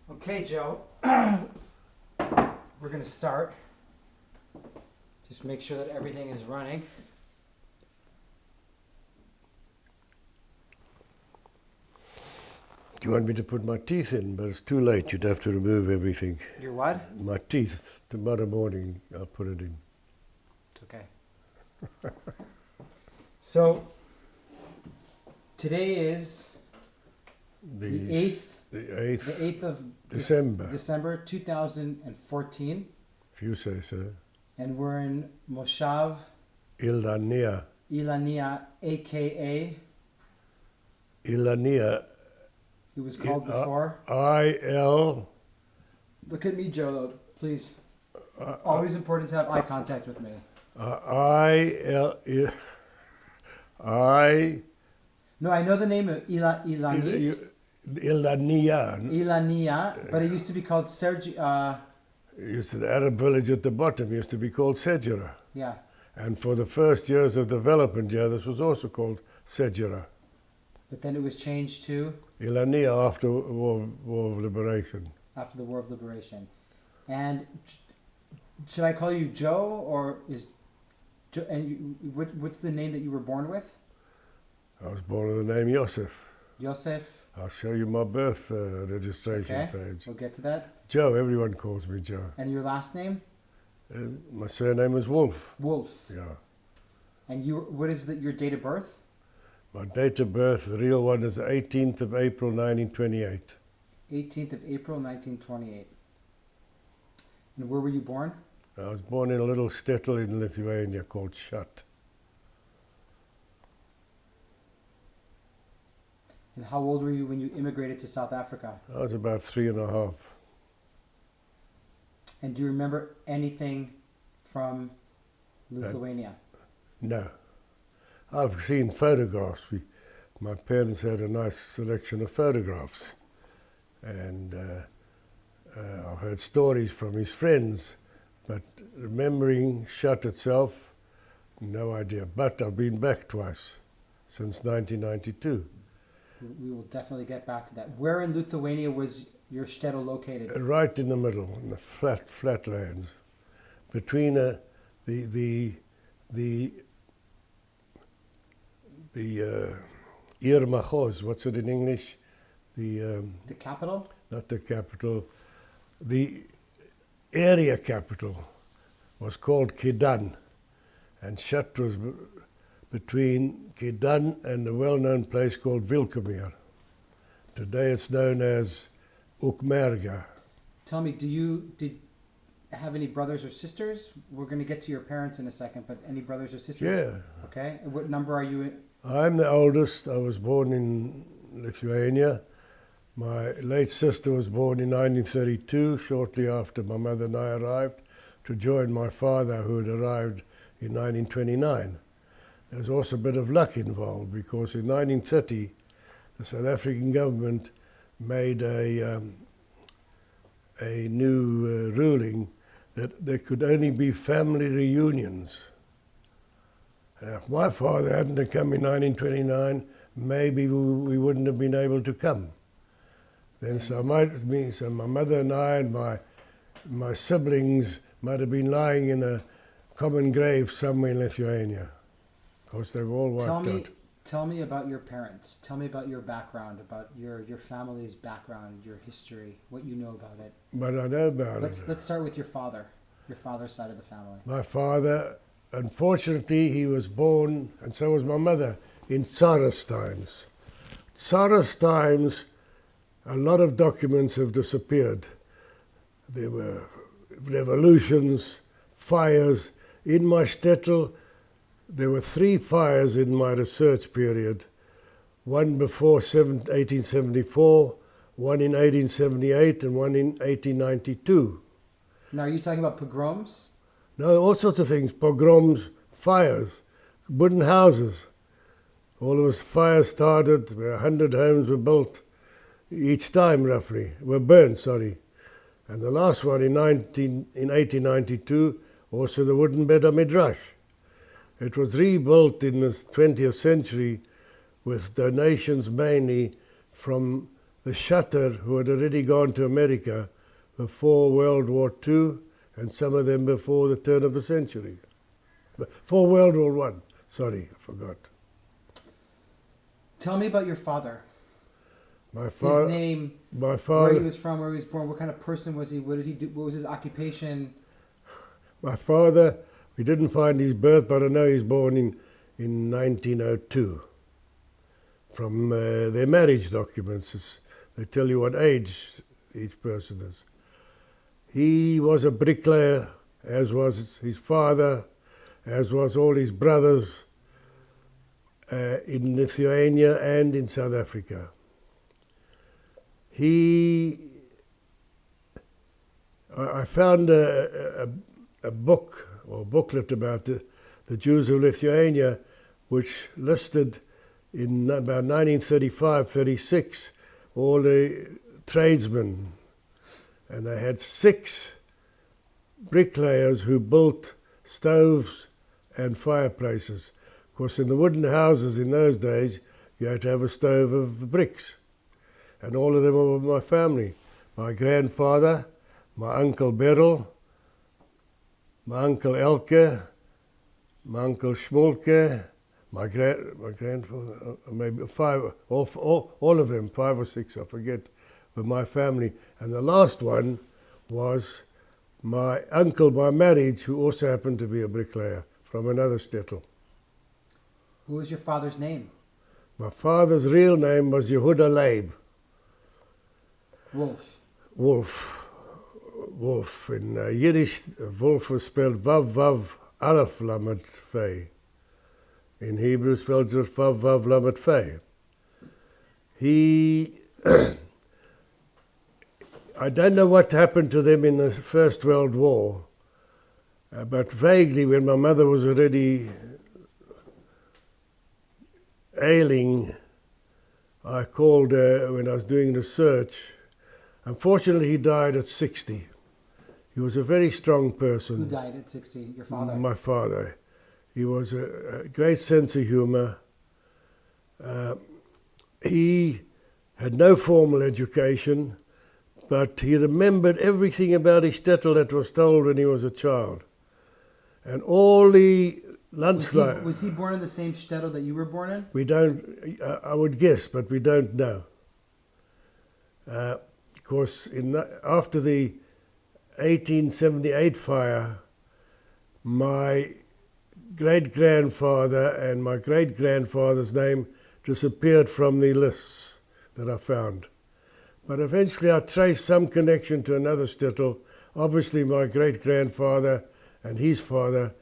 Okay, Joe. We're going to start. Just make sure that everything is running. You want me to put my teeth in, but it's too late. You'd have to remove everything. Your what? My teeth. Tomorrow morning, I'll put it in. It's okay. So, today is the 8th of December 2014. If you say so. And we're in Moshav Ilania, a.k.a. Ilania. He was called before. I-L. Look at me, Joe, please. Always important to have eye contact with me. No, I know the name of Ilania, but it used to be called Sergi. The Arab village at the bottom used to be called Sejera. Yeah. And for the first years of development here, this was also called Sejera. But then it was changed to? Ilania after War of Liberation. After the War of Liberation. And should I call you Joe, or is what's the name that you were born with? I was born with the name Yosef. Yosef. I'll show you my birth registration page. We'll get to that. Joe, everyone calls me Joe. And your last name? My surname is Woolf. Woolf. Yeah. And what is your date of birth? My date of birth, the real one, is the 18th of April, 1928. 18th of April, 1928. And where were you born? I was born in a little shtetl in Lithuania called Shat. And how old were you when you immigrated to South Africa? I was about 3.5. And do you remember anything from Lithuania? No. I've seen photographs. My parents had a nice selection of photographs. And I've heard stories from his friends. But remembering Shat itself, no idea. But I've been back twice since 1992. We will definitely get back to that. Where in Lithuania was your shtetl located? Right in the middle, in the flatlands, between the Ir Machoz, what's it in English? The capital? Not the capital. The area capital was called Kedan, and Shat was between Kedan and a well-known place called Vilkomir. Today it's known as Ukmerga. Tell me, did you have any brothers or sisters? We're going to get to your parents in a second, but any brothers or sisters? Yeah. Okay. And what number are you in? I'm the oldest. I was born in Lithuania. My late sister was born in 1932, shortly after my mother and I arrived, to join my father, who had arrived in 1929. There's also a bit of luck involved, because in 1930, the South African government made a new ruling that there could only be family reunions. If my father hadn't come in 1929, maybe we wouldn't have been able to come. Then so my mother and I and my siblings might have been lying in a common grave somewhere in Lithuania. Of course, they were all wiped out. Tell me about your parents. Tell me about your background, about your family's background, your history, what you know about it. What I know about it. Let's start with your father's side of the family. My father, unfortunately, he was born, and so was my mother, in Tsarist times. Tsarist times, a lot of documents have disappeared. There were revolutions, fires. In my shtetl, there were 3 fires in my research period. One before 1874, one in 1878, and one in 1892. Now, are you talking about pogroms? No, all sorts of things. Pogroms, fires, wooden houses. All of us fires started, 100 homes were built each time, roughly. Were burned, sorry. And the last one in 1892, also the wooden Beit HaMidrash. It was rebuilt in the 20th century with donations mainly from the shutter who had already gone to America before World War II, and some of them before the turn of the century. Before World War One. Sorry, I forgot. Tell me about your father. His name, my father, where he was from, where he was born, what kind of person was he, what did he do, what was his occupation? My father, we didn't find his birth, but I know he's born in 1902. From their marriage documents, they tell you what age each person is. He was a bricklayer, as was his father, as was all his brothers in Lithuania and in South Africa. I found a book or booklet about the Jews of Lithuania, which listed in about 1935-36 all the tradesmen, and they had 6 bricklayers who built stoves and fireplaces. Of course, in the wooden houses in those days, you had to have a stove of bricks. And all of them were my family. My grandfather, my uncle Beryl, my uncle Elke, my uncle Schmolke, my grandfather, maybe 5, all of them, 5 or 6, I forget, were my family. And the last one was my uncle by marriage, who also happened to be a bricklayer from another shtetl. What was your father's name? My father's real name was Yehuda Leib. Wolf. Wolf. In Yiddish, Wolf was spelled Vav Vav Aleph Lamed Fei. In Hebrew, spelled just Vav Vav Lamed Fei. I don't know what happened to them in the First World War, but vaguely, when my mother was already ailing, I called her when I was doing research. Unfortunately, he died at 60. He was a very strong person. Who died at 60? Your father? My father. He was a great sense of humor. He had no formal education, but he remembered everything about his shtetl that was told when he was a child. And all the landslide... Was he born in the same shtetl that you were born in? We don't... I would guess, but we don't know. Of course, after the 1878 fire, my great-grandfather and my great-grandfather's name disappeared from the lists that I found. But eventually I traced some connection to another shtetl. Obviously my great-grandfather and his father,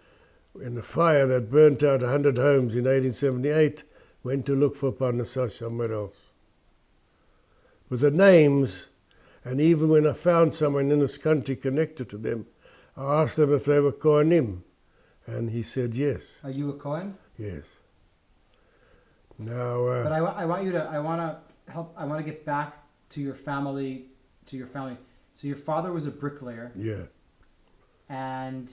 in the fire that burnt out 100 homes in 1878, went to look for parnassah somewhere else. With the names, and even when I found someone in this country connected to them, I asked them if they were Kohanim, and he said yes. Are you a Kohen? Yes. Now, but I want to get back to your family. So your father was a bricklayer. Yeah. And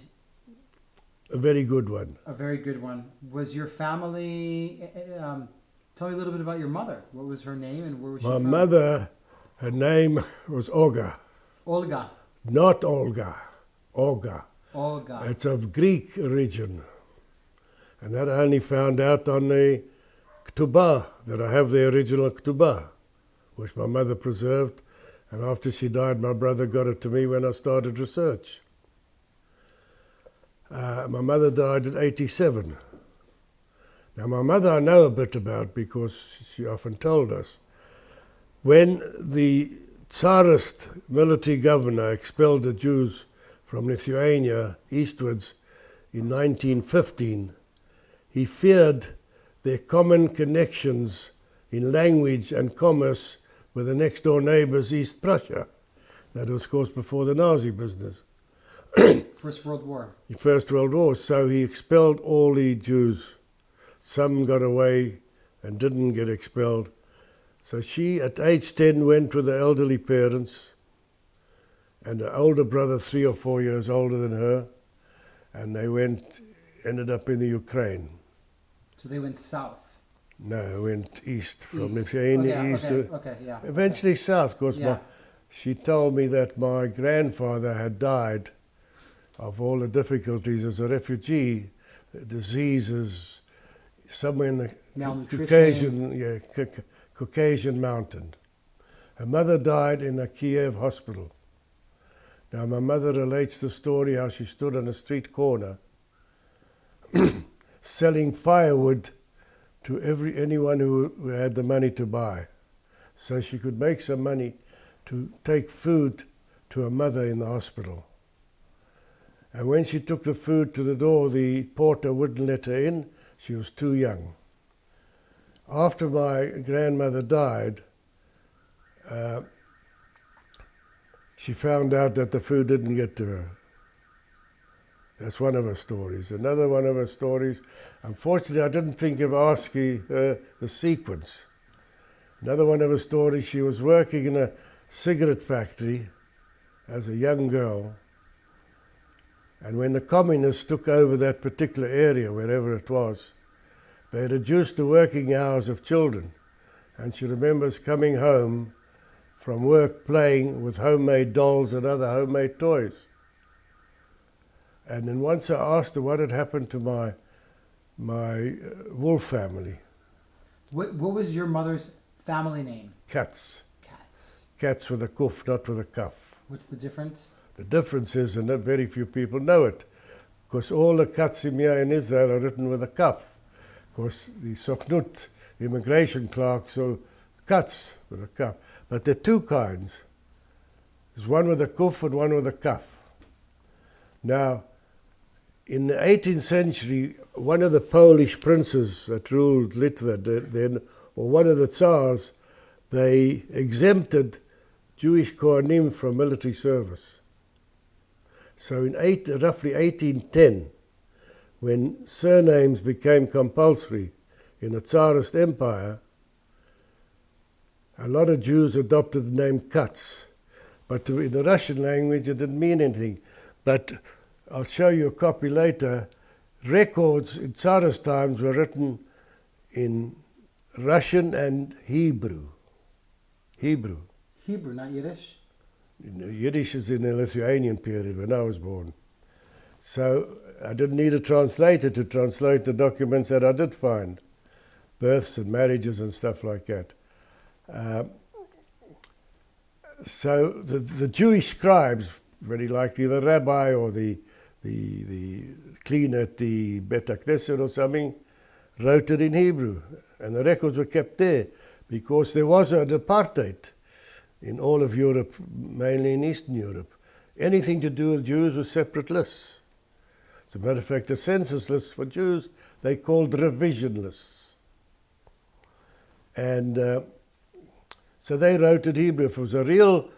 a very good one. A very good one. Was your family? Tell me a little bit about your mother. What was her name and where was she from? My mother, her name was Olga. Olga. Not Olga. Olga. Olga. It's of Greek origin. And that I only found out on the Ketubah, that I have the original Ketubah, which my mother preserved. And after she died, my brother got it to me when I started research. My mother died at 87. Now, my mother I know a bit about because she often told us. When the Tsarist military governor expelled the Jews from Lithuania eastwards in 1915, he feared their common connections in language and commerce with the next-door neighbours, East Prussia. That was, of course, before the Nazi business. First World War. The First World War. So he expelled all the Jews. Some got away and didn't get expelled. So she, at age 10, went with her elderly parents and her older brother, 3 or 4 years older than her, and they ended up in the Ukraine. So they went south. No, went east from East. Lithuania east to eventually south, because she told me that my grandfather had died of all the difficulties as a refugee, diseases, somewhere in the Caucasian mountain. Her mother died in a Kiev hospital. Now my mother relates the story how she stood on a street corner selling firewood to anyone who had the money to buy, so she could make some money to take food to her mother in the hospital. And when she took the food to the door, the porter wouldn't let her in. She was too young. After my grandmother died, she found out that the food didn't get to her. That's one of her stories. Another one of her stories, unfortunately I didn't think of asking her the sequence. Another one of her stories, she was working in a cigarette factory as a young girl, and when the communists took over that particular area, wherever it was, they reduced the working hours of children, and she remembers coming home from work playing with homemade dolls and other homemade toys. And then once I asked her what had happened to my Woolf family. What was your mother's family name? Katz. Katz. Katz with a kuf, not with a kaf. What's the difference? The difference is, and very few people know it, because all the Katzim here in Israel are written with a kaf. Because the Sokhnut, immigration clerk, so Katz with a kaf. But there are two kinds. There's one with a kuf and one with a kaf. Now, in the 18th century, one of the Polish princes that ruled Litva then, or one of the Tsars, they exempted Jewish Kohanim from military service. So in roughly 1810, when surnames became compulsory in the Tsarist Empire, a lot of Jews adopted the name Katz. But in the Russian language, it didn't mean anything. But I'll show you a copy later. Records in Tsarist times were written in Russian and Hebrew. Hebrew, not Yiddish? Yiddish is in the Lithuanian period when I was born. So I didn't need a translator to translate the documents that I did find. Births and marriages and stuff like that. So the Jewish scribes, very likely the rabbi or the cleaner at the Bet HaKnesset or something, wrote it in Hebrew. And the records were kept there because there was an apartheid in all of Europe, mainly in Eastern Europe. Anything to do with Jews was separate lists. As a matter of fact, the census lists for Jews, they called revision lists. And so they wrote it Hebrew. If it was a real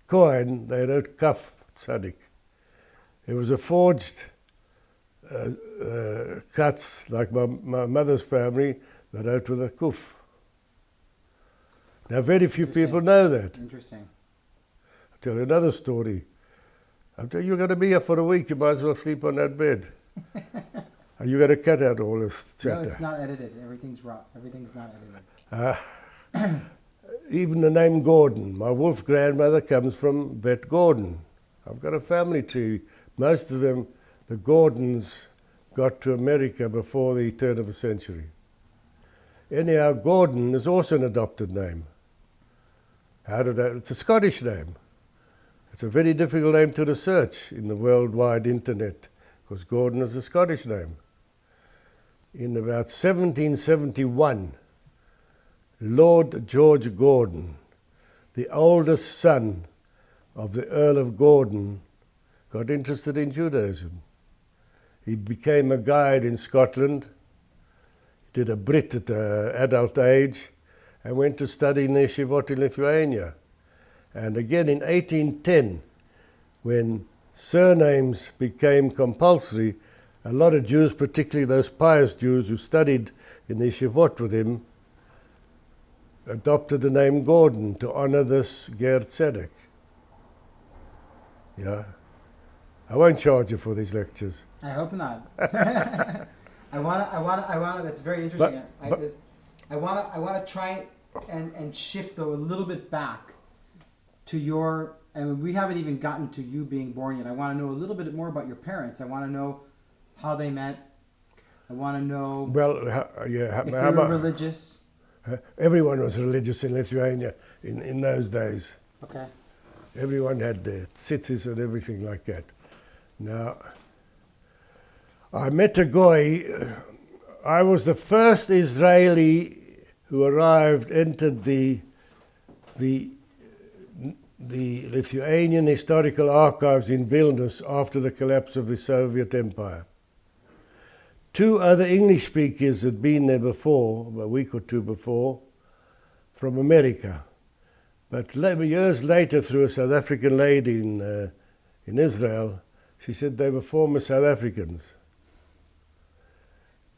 coin, they wrote Kaf Tzadik. It was a forged Katz, like my mother's family, they wrote with a Kuf. Now, very few people know that. Interesting. I'll tell you another story. I'll tell you, you're going to be here for a week, you might as well sleep on that bed. Are you going to cut out all this chatter? No, it's not edited. Everything's raw. Everything's not edited. Even the name Gordon. My Woolf grandmother comes from Bet Gordon. I've got a family tree. Most of them, the Gordons, got to America before the turn of the century. Anyhow, Gordon is also an adopted name. How did that? It's a Scottish name. It's a very difficult name to research in the worldwide internet because Gordon is a Scottish name. In about 1771, Lord George Gordon, the oldest son of the Earl of Gordon, got interested in Judaism. He became a guide in Scotland, did a Brit at an adult age, and went to study in the yeshivot in Lithuania. And again in 1810, when surnames became compulsory, a lot of Jews, particularly those pious Jews who studied in the yeshivot with him, adopted the name Gordon to honor this Ger Tzedek. Yeah. I won't charge you for these lectures. I hope not. I want to, that's very interesting. I want to try and shift though a little bit back to your, and we haven't even gotten to you being born yet. I want to know a little bit more about your parents. I want to know how they met. I want to know if they were religious. Everyone was religious in Lithuania in those days. Okay. Everyone had their tzitzis and everything like that. Now, I met a goy. I was the first Israeli who entered the Lithuanian Historical Archives in Vilnius after the collapse of the Soviet Empire. 2 other English speakers had been there before, a week or 2 before, from America. But years later, through a South African lady in Israel, she said they were former South Africans.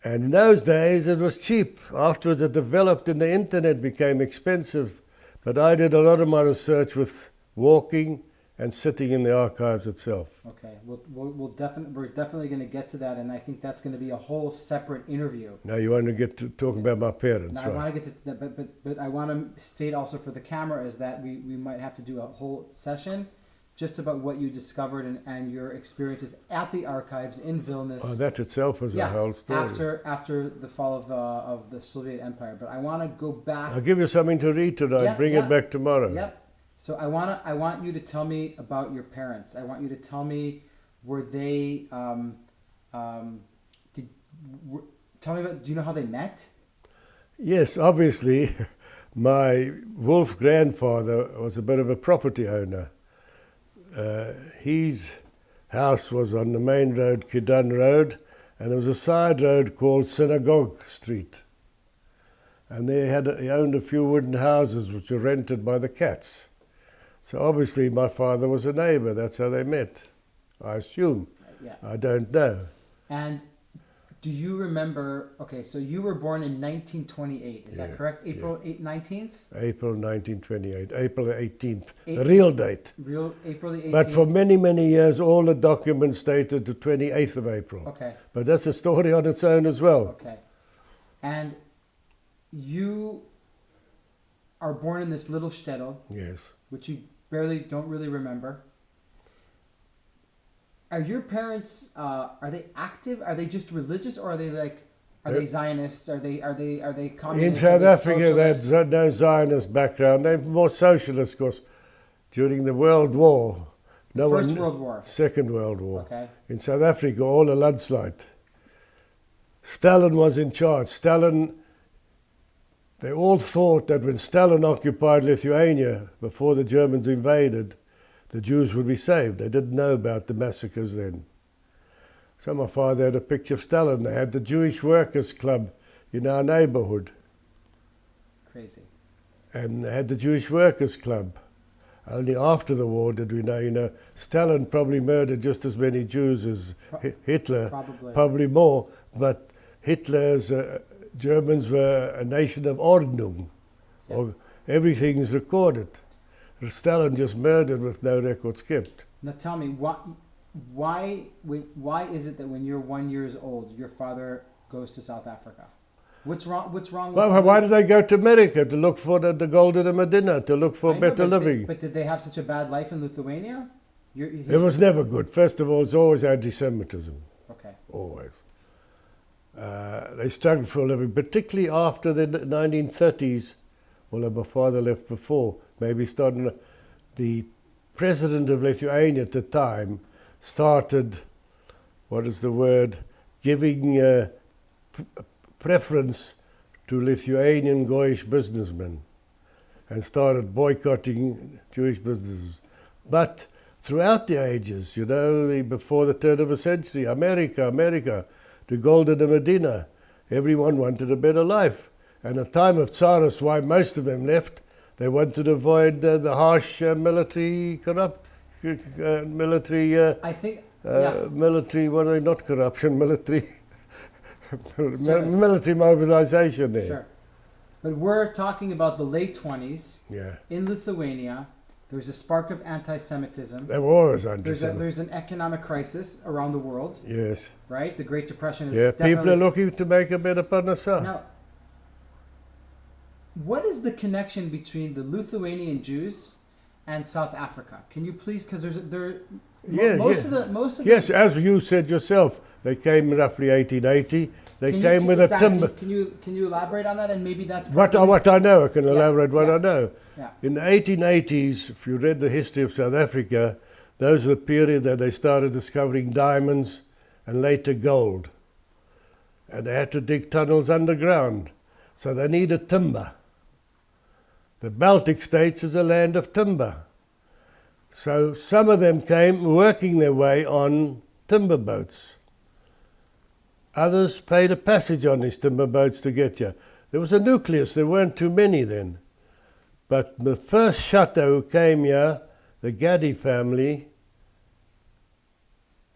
And in those days, it was cheap. Afterwards, it developed and the internet became expensive. But I did a lot of my research with walking and sitting in the archives itself. Okay, we're definitely going to get to that, and I think that's going to be a whole separate interview. Now you want to get to talking about my parents, now, right? I want to get to that, but I want to state also for the camera is that we might have to do a whole session just about what you discovered and your experiences at the archives in Vilnius. Oh, that itself was a whole story. After the fall of the Soviet Empire. But I want to go back. I'll give you something to read tonight. Bring it back tomorrow. Yep. So I want you to tell me about your parents. I want you to tell me were they tell me about. Do you know how they met? Yes, obviously, my Woolf grandfather was a bit of a property owner. His house was on the main road, Kidan Road, and there was a side road called Synagogue Street. And he owned a few wooden houses which were rented by the cats. So obviously my father was a neighbor. That's how they met, I assume. Yeah. I don't know. And do you remember, okay, so you were born in 1928, is that correct? April 19th? April 1928, April 18th, the real date. April the 18th. But for many, many years, all the documents stated the 28th of April. Okay. But that's a story on its own as well. Okay. And you are born in this little shtetl. Yes. Which you don't really remember. Are your parents are they active? Are they just religious, or are they they Zionists? Are they communists? In South Africa, there's no Zionist background. They're more socialist, because during the World War, World War, Second World War. Okay. In South Africa, all a landslide. Stalin was in charge. They all thought that when Stalin occupied Lithuania before the Germans invaded, the Jews would be saved. They didn't know about the massacres then. So my father had a picture of Stalin. They had the Jewish Workers' Club in our neighborhood. Crazy. And they had the Jewish Workers' Club. Only after the war did we know, Stalin probably murdered just as many Jews as Hitler. Probably more. But Hitler's Germans were a nation of Ordnung. Or everything's recorded. Stalin just murdered with no records kept. Now tell me, why is it that when you're 1 year old, your father goes to South Africa? What's wrong with why did they go to America? To look for the gold of the Medina, to look for better living. But did they have such a bad life in Lithuania? It was never good. First of all, it's always anti-Semitism. Okay. Always. They struggled for a living, particularly after the 1930s. Well, my father left before. Maybe starting. The president of Lithuania at the time started, giving preference to Lithuanian Goyish businessmen, and started boycotting Jewish businesses. But throughout the ages, before the turn of a century, America, the gold of the Medina, everyone wanted a better life. And at the time of Tsarist, why most of them left, they wanted to avoid the harsh military military mobilization there. Sure. But we're talking about the late 20s. Yeah. In Lithuania, there's a spark of anti-Semitism. There was anti-Semitism. There's an economic crisis around the world. Yes. Right? The Great Depression is definitely... people are looking to make a better parnassa. Now, what is the connection between the Lithuanian Jews and South Africa? Can you please, because most of the yes, as you said yourself, they came roughly 1880. They came with a timber. Can you elaborate on that, and maybe that's what I know. I can elaborate what I know. Yeah. In the 1880s, if you read the history of South Africa, those were the period that they started discovering diamonds and later gold, and they had to dig tunnels underground, so they needed timber. The Baltic states is a land of timber. So some of them came working their way on timber boats. Others paid a passage on these timber boats to get here. There was a nucleus, there weren't too many then. But the first Shatta who came here, the Gaddi family,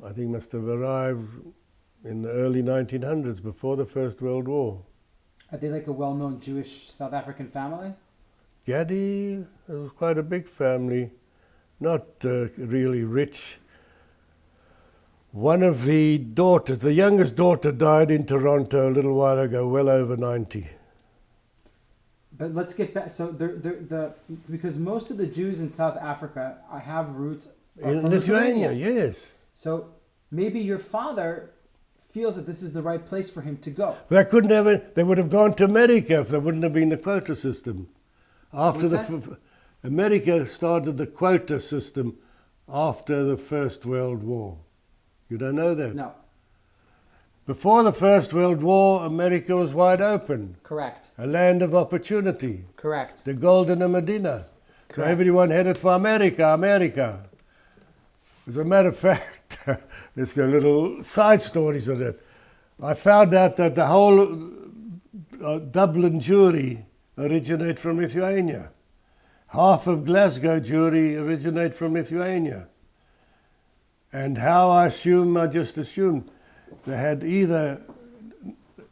I think must have arrived in the early 1900s, before the First World War. Are they like a well-known Jewish South African family? Gaddi was quite a big family, not really rich. One of the daughters, the youngest daughter, died in Toronto a little while ago, well over 90. But let's get back. So because most of the Jews in South Africa have roots in Lithuania, yes. So maybe your father feels that this is the right place for him to go. They couldn't have. They would have gone to America if there wouldn't have been the quota system. America started the quota system after the First World War. You don't know that? No. Before the First World War, America was wide open. Correct. A land of opportunity. Correct. The golden Medina. Correct. So everyone headed for America. As a matter of fact, there's a little side stories of it. I found out that the whole Dublin Jewry originate from Lithuania. Half of Glasgow Jewry originate from Lithuania. And how I just assumed they had either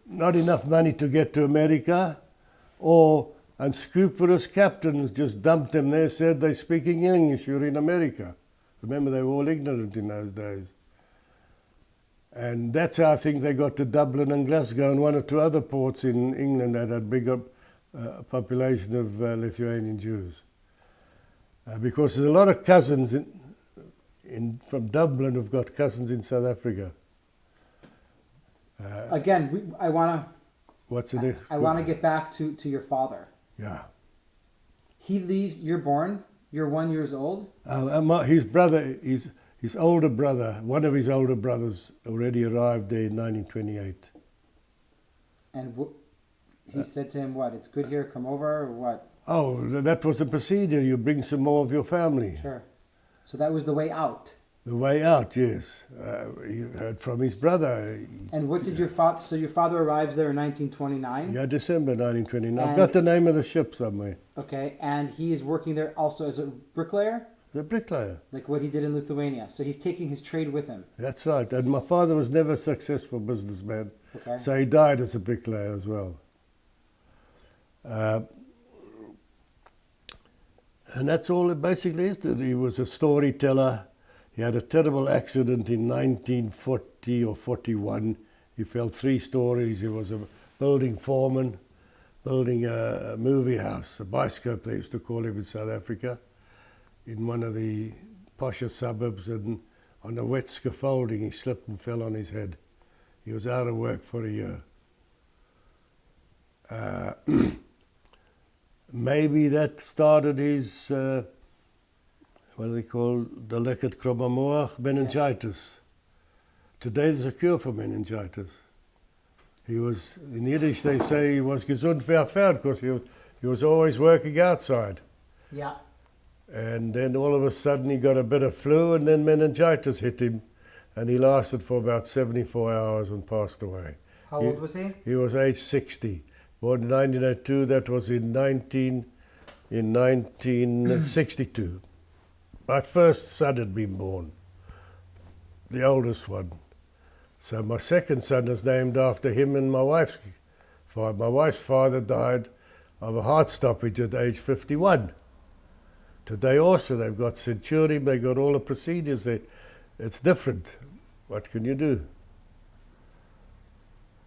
not enough money to get to America, or unscrupulous captains just dumped them there, said they're speaking English, you're in America. Remember, they were all ignorant in those days. And that's how I think they got to Dublin and Glasgow and one or two other ports in England that had bigger population of Lithuanian Jews. Because there's a lot of cousins from Dublin who've got cousins in South Africa. Again, I want to get back to your father. Yeah. He leaves, you're 1 year old? His brother, his older brother, one of his older brothers already arrived there in 1928. And he said to him, what, it's good here, come over, or what? Oh, that was the procedure. You bring some more of your family. Sure. So that was the way out. The way out, yes. He heard from his brother. And what did your father... So your father arrives there in 1929? Yeah, December 1929. I've got the name of the ship somewhere. Okay, and he is working there also as a bricklayer? The bricklayer. Like what he did in Lithuania. So he's taking his trade with him. That's right. And my father was never a successful businessman. Okay. So he died as a bricklayer as well. And that's all it basically is. He was a storyteller. He had a terrible accident in 1940 or 41. He fell 3 stories. He was a building foreman, building a movie house, a bioscope they used to call it in South Africa, in one of the posher suburbs, and on a wet scaffolding he slipped and fell on his head. He was out of work for a year. Maybe that started his, what do they call, the leket kromamoach, meningitis. Today there's a cure for meningitis. He was, in Yiddish they say he was gesund verfehrt, because he was always working outside. Yeah. And then all of a sudden he got a bit of flu, and then meningitis hit him, and he lasted for about 74 hours and passed away. How old was he? He was age 60. Born in 1902, that was in 1962. My first son had been born, the oldest one. So my second son is named after him and my wife's father. My wife's father died of a heart stoppage at age 51. Today also they've got centurion, they've got all the procedures. It's different. What can you do?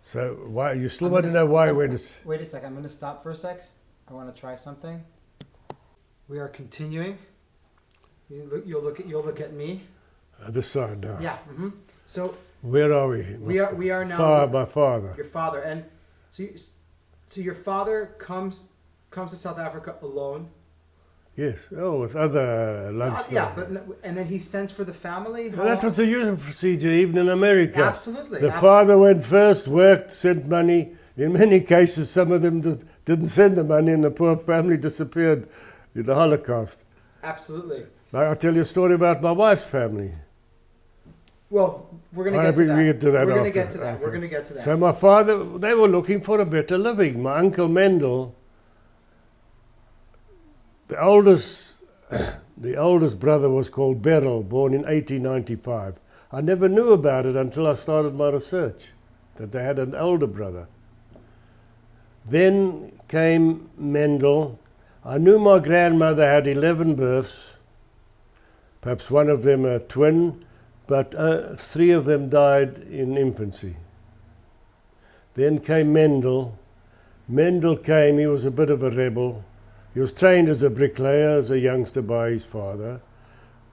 So why you still want to know why when it's... Wait a sec, I'm going to stop for a sec. I want to try something. We are continuing. You'll look at me. This side now. Yeah. Mm-hmm. So where are we? We are now. My father. Your father, and so your father comes to South Africa alone. Yes. Oh, with other lads. Yeah, and then he sends for the family. Well, that was the usual procedure, even in America. Absolutely. The father went first, worked, sent money. In many cases, some of them didn't send the money, and the poor family disappeared in the Holocaust. Absolutely. Like, I'll tell you a story about my wife's family. Well, we're going to get to that. We're going to get to that. Okay. We're going to get to that. So my father, they were looking for a better living. My uncle Mendel, the oldest brother was called Beryl, born in 1895. I never knew about it until I started my research, that they had an older brother. Then came Mendel. I knew my grandmother had 11 births, perhaps one of them a twin, but 3 of them died in infancy. Then came Mendel. Mendel came, he was a bit of a rebel. He was trained as a bricklayer, as a youngster by his father,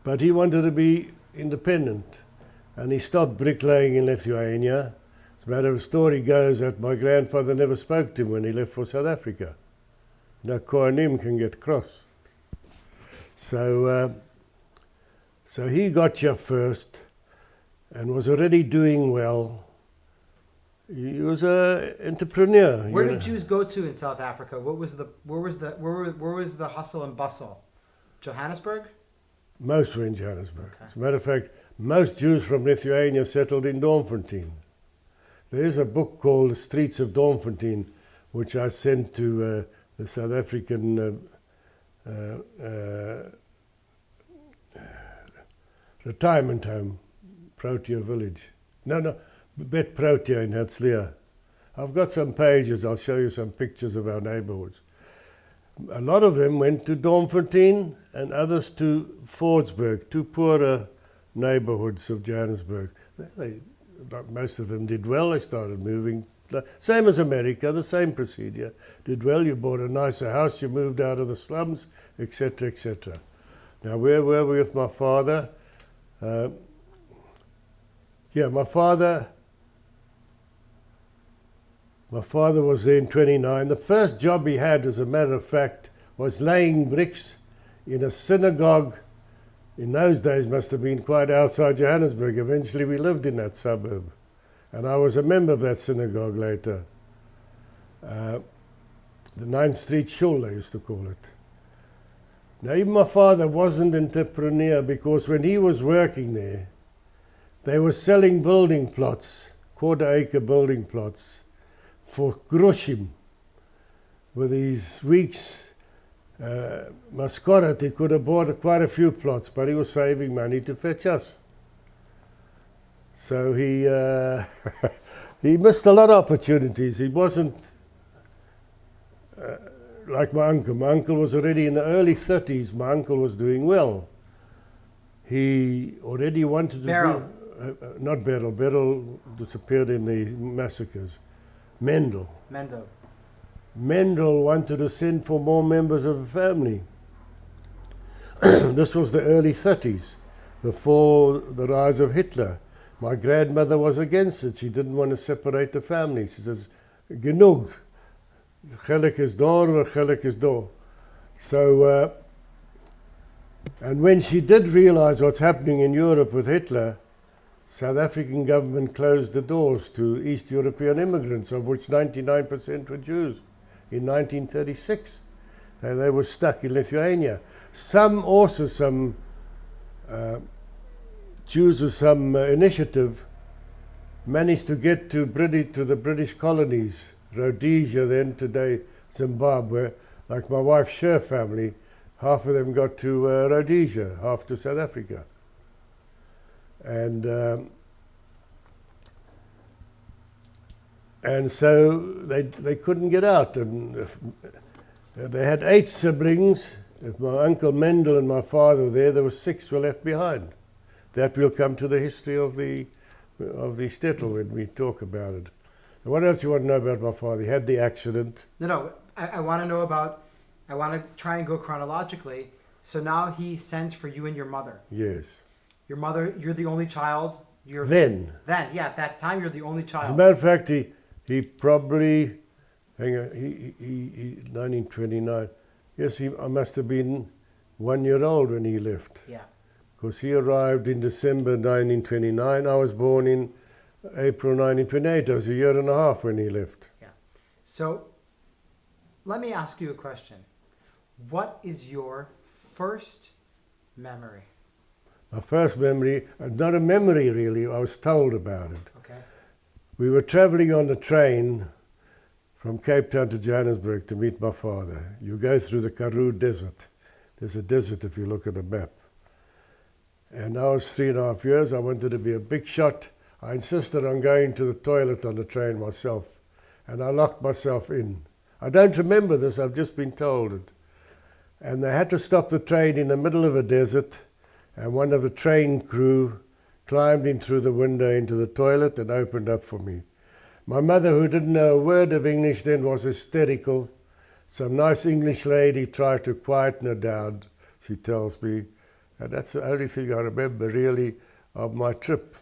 but he wanted to be independent, and he stopped bricklaying in Lithuania. As a matter of story goes that my grandfather never spoke to him when he left for South Africa. Now Kohanim can get cross. So he got here first and was already doing well. He was an entrepreneur. Where did Jews go to in South Africa? Where was the hustle and bustle? Johannesburg? Most were in Johannesburg. Okay. As a matter of fact, most Jews from Lithuania settled in Doornfontein. There is a book called The Streets of Doornfontein, which I sent to the South African retirement home, Protea Village. No, Bet Protea in Herzliya. I've got some pages, I'll show you some pictures of our neighborhoods. A lot of them went to Doornfontein and others to Fordsburg, 2 poorer neighborhoods of Johannesburg. Most of them did well, they started moving. Same as America, the same procedure. Did well, you bought a nicer house, you moved out of the slums, etc., etc. Now, where were we with my father? My father was there in 29. The first job he had, as a matter of fact, was laying bricks in a synagogue. In those days, must have been quite outside Johannesburg. Eventually, we lived in that suburb. And I was a member of that synagogue later. The 9th Street Shul, they used to call it. Now, even my father wasn't an entrepreneur, because when he was working there, they were selling building plots, quarter-acre building plots, for groshim. With his week's mascoret, he could have bought quite a few plots, but he was saving money to fetch us. So he he missed a lot of opportunities. He wasn't like my uncle. My uncle was already in the early 30s. My uncle was doing well. He already wanted to Beryl. Not Beryl. Beryl disappeared in the massacres. Mendel wanted to send for more members of the family. This was the early 30s, before the rise of Hitler. My grandmother was against it. She didn't want to separate the family. She says, "Genug. Chelek is door, chelek is door." So, and when she did realize what's happening in Europe with Hitler, South African government closed the doors to East European immigrants, of which 99% were Jews. In 1936, they were stuck in Lithuania. Some Jews with some initiative managed to get to the British colonies, Rhodesia, then today Zimbabwe. Like my wife's Sher family, half of them got to Rhodesia, half to South Africa. And so they couldn't get out. And they had 8 siblings. If my uncle Mendel and my father there were 6 were left behind. That will come to the history of the shtetl when we talk about it. And what else you want to know about my father? He had the accident. No. I want to know about. I want to try and go chronologically. So now he sends for you and your mother. Yes. Your mother, you're the only child. Then, yeah, at that time you're the only child. as a matter of fact, he probably, hang on, he 1929. Yes, I must have been 1 year old when he left. Yeah. Because he arrived in December 1929. I was born in April 1928. I was a year and a half when he left. Yeah. So, let me ask you a question. What is your first memory? My first memory, not a memory really, I was told about it. Okay. We were travelling on the train from Cape Town to Johannesburg to meet my father. You go through the Karoo Desert. There's a desert if you look at a map. And I was 3.5 years. I wanted to be a big shot. I insisted on going to the toilet on the train myself. And I locked myself in. I don't remember this, I've just been told it. And they had to stop the train in the middle of a desert. And one of the train crew climbed in through the window into the toilet and opened up for me. My mother, who didn't know a word of English then, was hysterical. Some nice English lady tried to quieten her down, she tells me. And that's the only thing I remember really of my trip.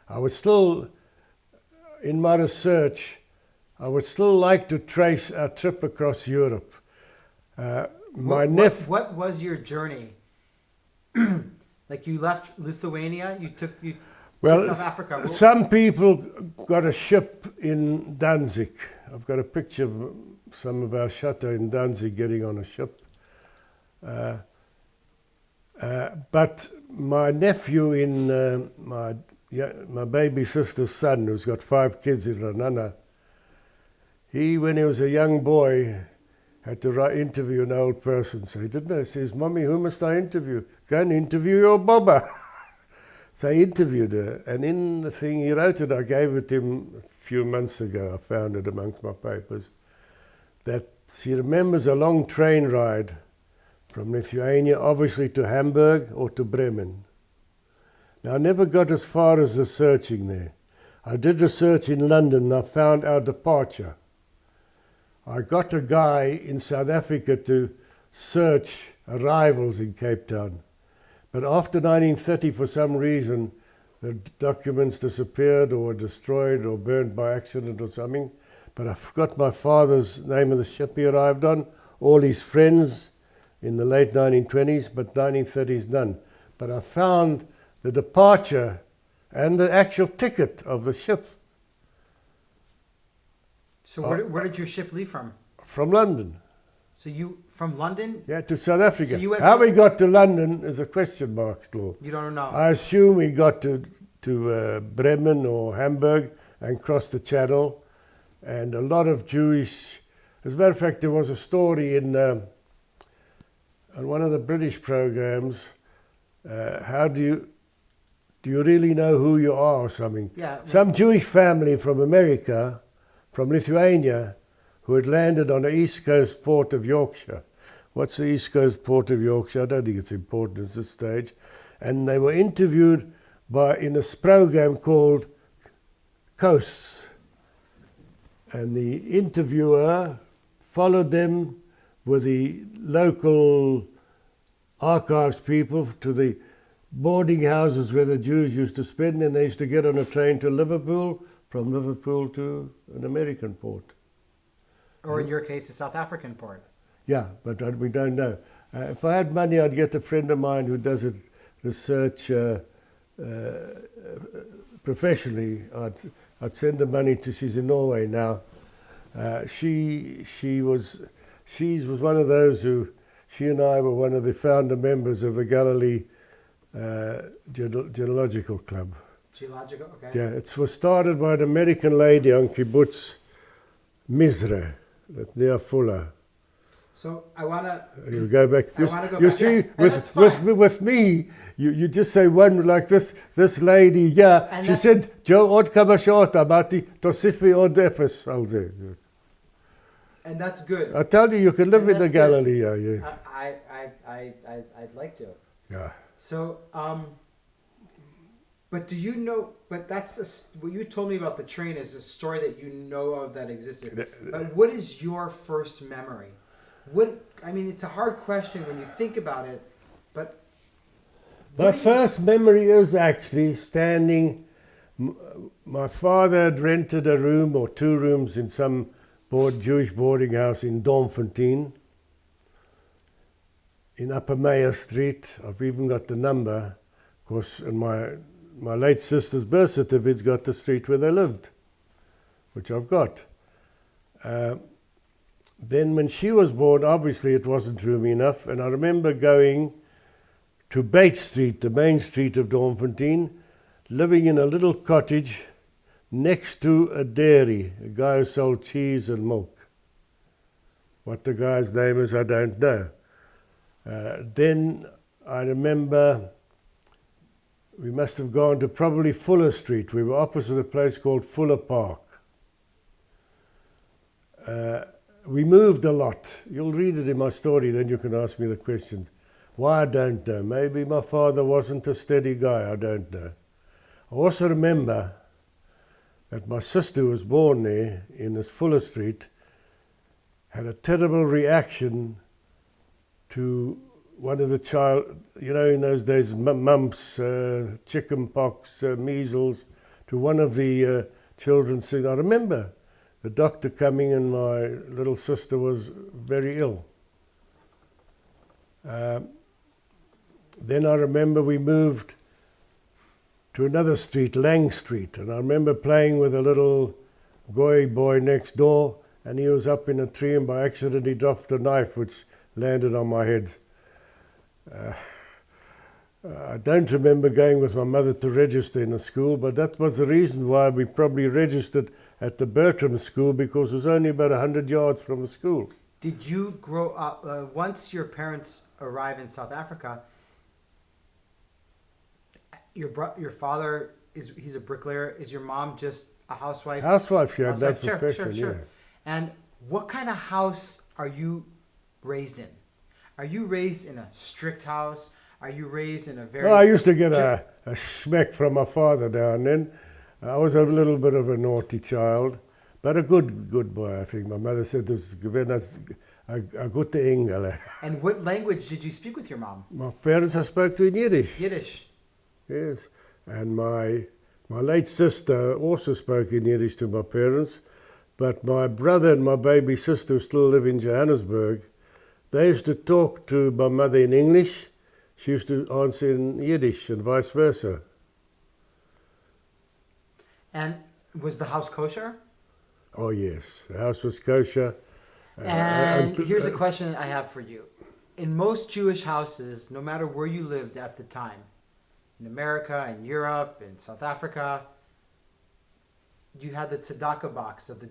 I was still, in my research, I would still like to trace our trip across Europe. What was your journey? Like you left Lithuania, you took South Africa. Some people got a ship in Danzig. I've got a picture of some of our chateau in Danzig getting on a ship. But my nephew in my baby sister's son, who's got 5 kids in Ranana, when he was a young boy, had to interview an old person. So he didn't know. He says, "Mommy, who must I interview?" "Go and interview your Baba." So I interviewed her. And in the thing, he wrote it. I gave it to him a few months ago. I found it amongst my papers. That she remembers a long train ride from Lithuania, obviously to Hamburg or to Bremen. Now, I never got as far as researching there. I did research in London and I found our departure. I got a guy in South Africa to search arrivals in Cape Town. But after 1930, for some reason, the documents disappeared or were destroyed or burned by accident or something. But I forgot my father's name of the ship he arrived on, all his friends in the late 1920s, but 1930s none. But I found the departure and the actual ticket of the ship. So where did your ship leave from? From London. So you, from London? Yeah, to South Africa. So how we got to London is a question mark still. You don't know? I assume we got to Bremen or Hamburg and crossed the Channel. And a lot of Jewish... As a matter of fact, there was a story in on one of the British programs, how do you really know who you are or something? Yeah. Some Jewish family from America, from Lithuania, who had landed on the east coast port of Yorkshire. What's the east coast port of Yorkshire? I don't think it's important at this stage. And they were interviewed in this program called Coasts. And the interviewer followed them with the local archives people to the boarding houses where the Jews used to spend, and they used to get on a train to Liverpool, from Liverpool to an American port. Or in your case, a South African port. Yeah, but we don't know. If I had money, I'd get a friend of mine who does it, research professionally. I'd send the money to, she's in Norway now. She was one of those who, she and I were one of the founder members of the Galilee Genealogical Club. Geological, okay. Yeah, it was started by an American lady on kibbutz Mizre, that's near Fuller. So I want to... You go back. You see, yeah, with me, you just say one like this lady, yeah, and she said, Joe, od kabashot, abati, tosifi od efes, alze. And that's good. I tell you can live in the Galilee, yeah. I'd like to. Yeah. Yeah. So, But do you know? But what you told me about the train is a story that you know of that existed. But what is your first memory? It's a hard question when you think about it. But my first memory is actually standing. My father had rented a room or 2 rooms in some Jewish boarding house in Domfontein, in Upper Mayor Street. I've even got the number, of course, and my late sister's birth certificate's got the street where they lived, which I've got. Then when she was born, obviously it wasn't roomy enough, and I remember going to Bates Street, the main street of Domfontein, living in a little cottage next to a dairy, a guy who sold cheese and milk. What the guy's name is, I don't know. Then I remember we must have gone to probably Fuller Street. We were opposite a place called Fuller Park. We moved a lot. You'll read it in my story, then you can ask me the questions. Why, I don't know. Maybe my father wasn't a steady guy, I don't know. I also remember that my sister who was born there in this Fuller Street had a terrible reaction to one of the in those days, mumps, chicken pox, measles, to one of the children. I remember the doctor coming and my little sister was very ill. Then I remember we moved to another street, Lang Street, and I remember playing with a little goy boy next door, and he was up in a tree, and by accident he dropped a knife which landed on my head. I don't remember going with my mother to register in a school, but that was the reason why we probably registered at the Bertram School, because it was only about 100 yards from the school. Did you grow up, once your parents arrived in South Africa, your father, he's a bricklayer, is your mom just a housewife? Housewife, she had no profession, sure. yeah. And what kind of house are you raised in? Are you raised in a strict house? Are you raised in a very... Well, I used to get a smack from my father now and then. I was a little bit of a naughty child, but a good boy, I think. My mother said it was a good engel. And what language did you speak with your mom? My parents I spoke to in Yiddish. Yiddish. Yes. And my late sister also spoke in Yiddish to my parents, but my brother and my baby sister who still live in Johannesburg, they used to talk to my mother in English. She used to answer in Yiddish and vice versa. And was the house kosher? Oh, yes. The house was kosher. And here's a question I have for you. In most Jewish houses, no matter where you lived at the time, in America, in Europe, in South Africa, you had the tzedakah box of the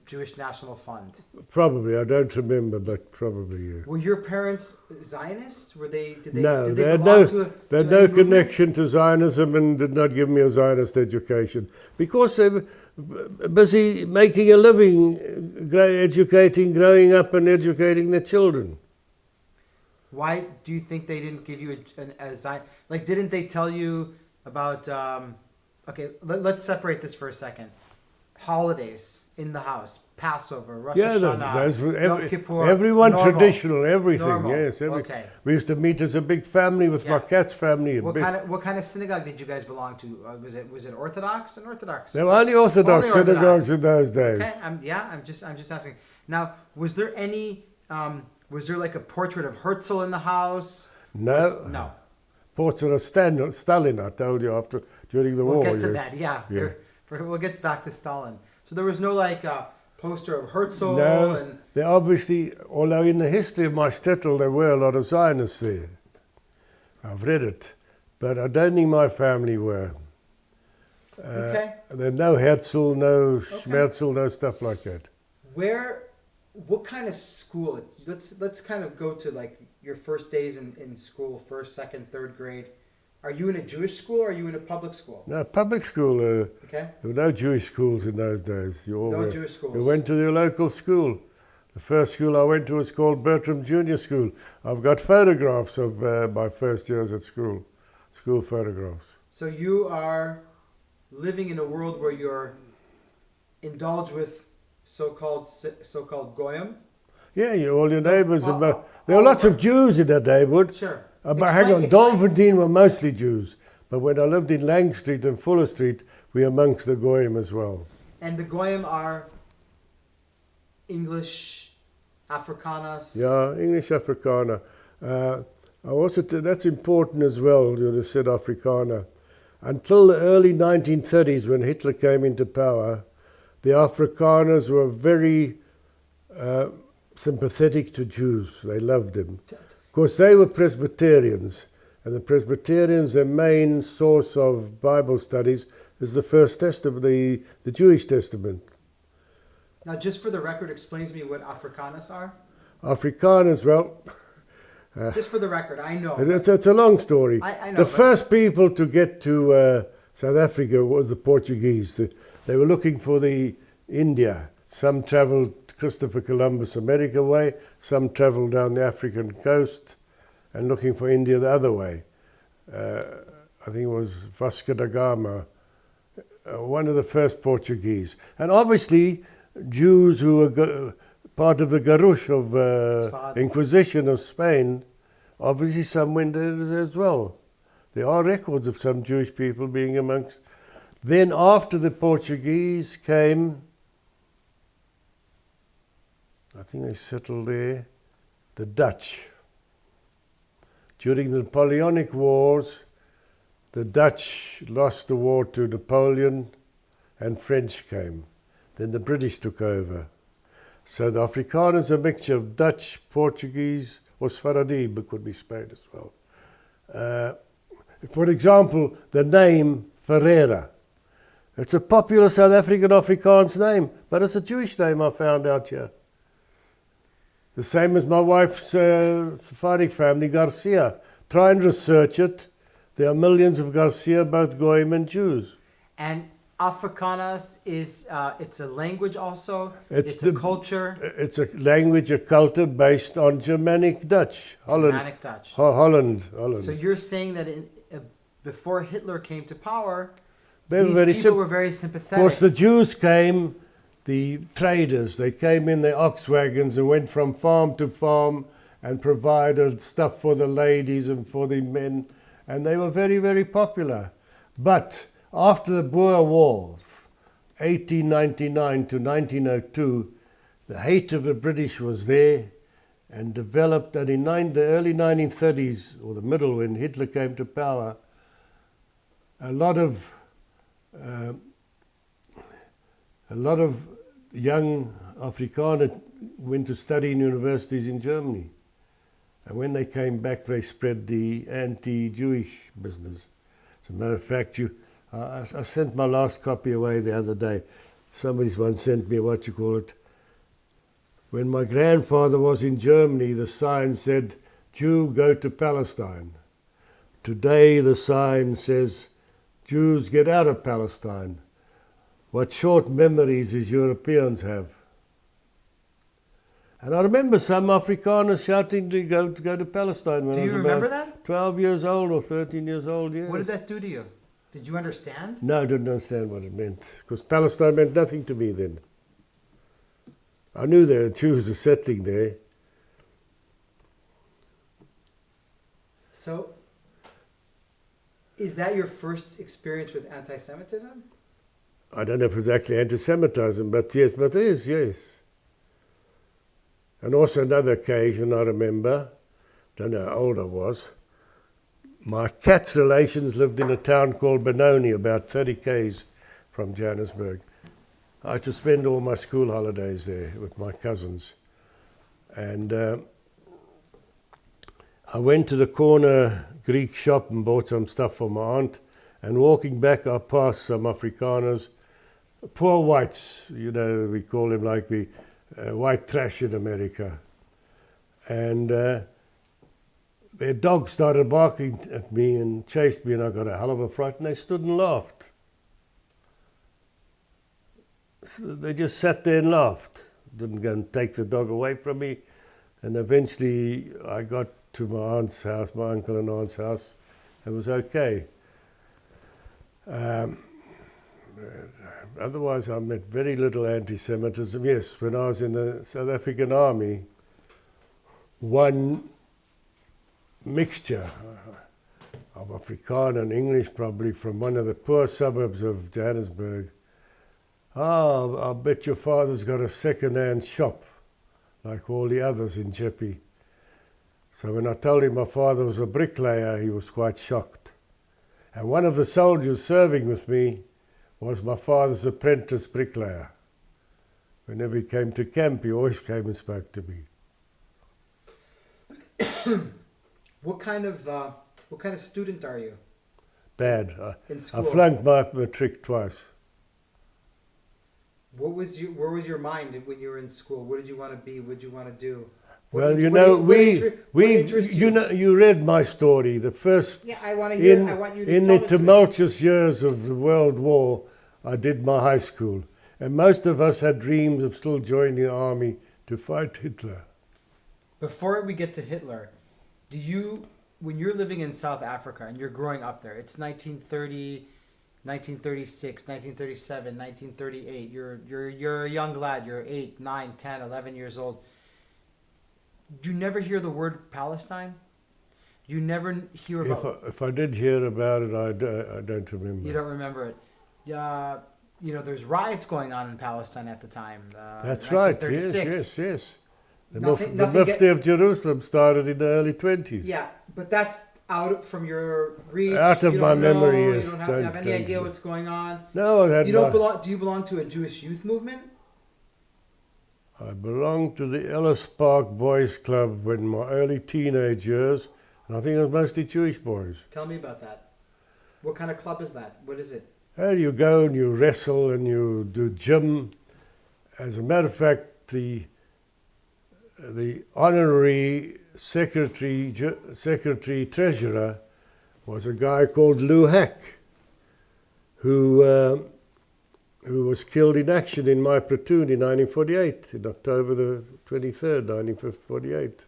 Jewish National Fund. Probably, I don't remember, but probably, yeah. Were your parents Zionists? They had no connection to Zionism and did not give me a Zionist education because they were busy making a living, growing up and educating their children. Why do you think they didn't give you a Zion? Like, didn't they tell you about... okay, let's separate this for a second. Holidays in the house, Passover, Rosh Hashanah, Yom Kippur, everyone normal. Traditional, everything. Normal. Yes, Okay. We used to meet as a big family with my cat's family. What kind of synagogue did you guys belong to? Was it Orthodox and Orthodox? There were only Orthodox synagogues in those days. Okay, I'm just asking. Now, was there any? Was there like a portrait of Herzl in the house? No. No. Portrait of Stalin, I told you, during the war. We'll get to that, yeah. We'll get back to Stalin. So there was no poster of Herzl? No, there obviously, although in the history of my shtetl there were a lot of Zionists there. I've read it, but I don't think my family were. Okay. There's no Herzl, no Schmerzel, no stuff like that. What kind of school? Let's kind of go to your first days in school, first, second, third grade. Are you in a Jewish school or are you in a public school? No, public school. Okay. There were no Jewish schools in those days. No Jewish schools. You went to your local school. The first school I went to was called Bertram Junior School. I've got photographs of my first years at school. school photographs. So you are living in a world where you're indulged with so-called goyim. Yeah, all your neighbours. Well, There were lots of Jews in that neighbourhood. Sure. But hang on, Donfontein were mostly Jews. But when I lived in Lang Street and Fuller Street, we were amongst the Goyim as well. And the goyim are English Afrikaners. Yeah, English Afrikaner. That's important as well, you said Afrikaner. Until the early 1930s, when Hitler came into power, the Afrikaners were very sympathetic to Jews. They loved them. Of course, they were Presbyterians, and the Presbyterians, their main source of Bible studies is the First Testament, the Jewish Testament. Now, just for the record, explain to me what Afrikaners are. Afrikaners, well... just for the record, I know. It's a long story. I know. The first people to get to South Africa was the Portuguese. They were looking for the India. Some travelled Christopher Columbus America way, some travelled down the African coast and looking for India the other way. I think it was Vasco da Gama, one of the first Portuguese. And obviously Jews who were part of the Garush of Inquisition of Spain, obviously some went there as well. There are records of some Jewish people being amongst. Then after the Portuguese came, I think they settled there, the Dutch. During the Napoleonic Wars, the Dutch lost the war to Napoleon and French came. Then the British took over. So the Afrikaner is a mixture of Dutch, Portuguese, or Sfaradi, but could be Spain as well. For example, the name Ferreira. It's a popular South African Afrikaans name, but it's a Jewish name I found out here. The same as my wife's Sephardic family, Garcia. Try and research it. There are millions of Garcia, both Goyim and Jews. And Afrikaners is it's a language also. It's a culture. It's a language, a culture based on Germanic Dutch, Holland. Germanic Dutch. Holland. So you're saying that before Hitler came to power, these people were very sympathetic. Of course, the Jews came, the traders. They came in their ox wagons and went from farm to farm and provided stuff for the ladies and for the men, and they were very, very popular. But after the Boer War, 1899 to 1902, the hate of the British was there and developed, and in the early 1930s, or the middle when Hitler came to power, a lot of young Afrikaners went to study in universities in Germany. And when they came back, they spread the anti-Jewish business. As a matter of fact, I sent my last copy away the other day. Somebody's once sent me, when my grandfather was in Germany, the sign said, Jew, go to Palestine. Today the sign says, Jews, get out of Palestine. What short memories these Europeans have. And I remember some Afrikaners shouting to go to Palestine when I was remember that? 12 years old or 13 years old, yes. What did that do to you? Did you understand? No, I didn't understand what it meant, because Palestine meant nothing to me then. I knew there were Jews were settling there. So, is that your first experience with anti-Semitism? I don't know if it's actually anti-Semitism, but yes, but it is, yes. And also another occasion I remember, don't know how old I was, my cat's relations lived in a town called Benoni, about 30 k's from Johannesburg. I used to spend all my school holidays there with my cousins. And I went to the corner Greek shop and bought some stuff for my aunt. And walking back, I passed some Afrikaners, poor whites, we call them like the white trash in America. And their dog started barking at me and chased me, and I got a hell of a fright, and they stood and laughed. So they just sat there and laughed. Didn't go and take the dog away from me. And eventually I got to my aunt's house, my uncle and aunt's house, It was okay. Otherwise, I met very little anti-Semitism. Yes, when I was in the South African Army, one mixture of Afrikaans and English, probably from one of the poor suburbs of Johannesburg. I bet your father's got a second-hand shop, like all the others in Jeppe. So when I told him my father was a bricklayer, he was quite shocked. And one of the soldiers serving with me was my father's apprentice bricklayer. Whenever he came to camp, he always came and spoke to me. What kind of student are you? Bad. In I school? flunked my matric twice. Where was your mind when you were in school? What did you want to be? What did you want to do? Well, you know, you read my story. The first, yeah, I want to hear. I want you to in tell the it to me. tumultuous years of the World War, I did my high school, and most of us had dreams of still joining the army to fight Hitler. Before we get to Hitler, when you're living in South Africa and you're growing up there, it's 1930, 1936, 1937, 1938. You're a young lad. You're 8, 9, 10, 11 years old. You never hear the word Palestine? You never hear about... If I did hear about it, I don't remember. You don't remember it. You know, there's riots going on in Palestine at the time. That's right, yes. The Mufti of Jerusalem started in the early 20s. Yeah, but that's out from your reach. Out of my memory, yes. You don't have any idea what's going on. No, I had Do you belong to a Jewish youth movement? I belonged to the Ellis Park Boys Club in my early teenage years, and I think it was mostly Jewish boys. Tell me about that. What kind of club is that? What is it? Well, you go and you wrestle and you do gym. As a matter of fact, the honorary secretary treasurer was a guy called Lou Hack, who was killed in action in my platoon in 1948, in October the 23rd, 1948.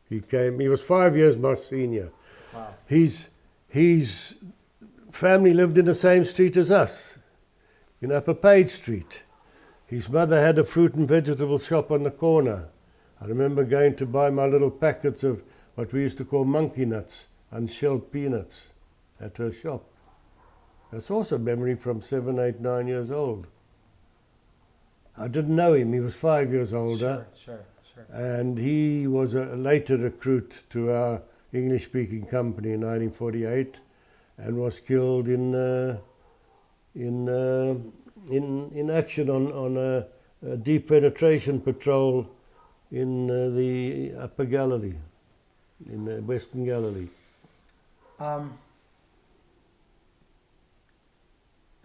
He was 5 years my senior. Wow. His family lived in the same street as us, in Upper Page Street. His mother had a fruit and vegetable shop on the corner. I remember going to buy my little packets of what we used to call monkey nuts, unshelled peanuts, at her shop. That's also a memory from 7, 8, 9 years old. I didn't know him. He was 5 years older. Sure. And he was a later recruit to our English-speaking company in 1948 and was killed in action on a deep penetration patrol in the Upper Galilee, in the Western Galilee.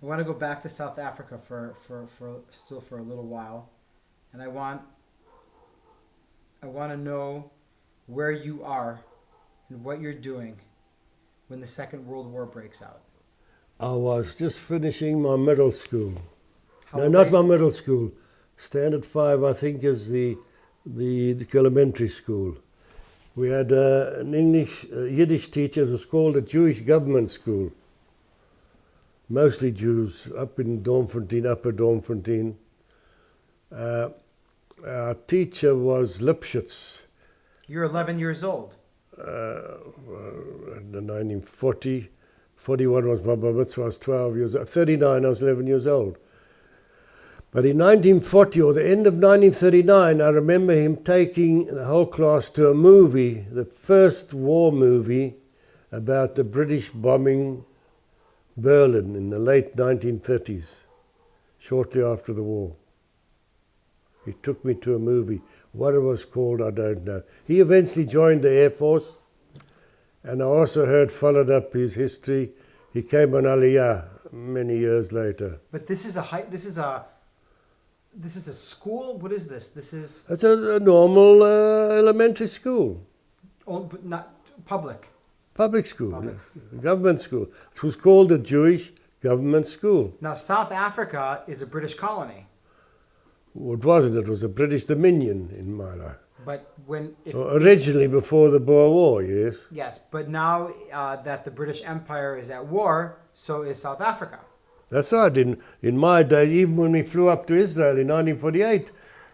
I want to go back to South Africa for a little while, and I want to know where you are and what you're doing when the Second World War breaks out. I was just finishing my middle school. How Not old? my middle school. Standard 5, I think, is the elementary school. We had an Yiddish teacher who was called the Jewish Government School. Mostly Jews, up in Dormfontein, Upper Dormfontein. Our teacher was Lipschitz. You're 11 years old. In 1940, 41 was my bar mitzvah, I was 12 years old. 39, I was 11 years old. But in 1940, or the end of 1939, I remember him taking the whole class to a movie, the first war movie about the British bombing Berlin in the late 1930s, shortly after the war. He took me to a movie. What it was called, I don't know. He eventually joined the Air Force, and I also followed up his history. He came on Aliyah many years later. But this is a school? What is this? It's a normal elementary school. Oh, but not public. Public school, government school. It was called the Jewish Government School. Now, South Africa is a British colony. What was it? It was a British Dominion in my life. But when if, Originally before the Boer War, yes. yes, but now that the British Empire is at war, so is South Africa. That's right. In my days, even when we flew up to Israel in 1948,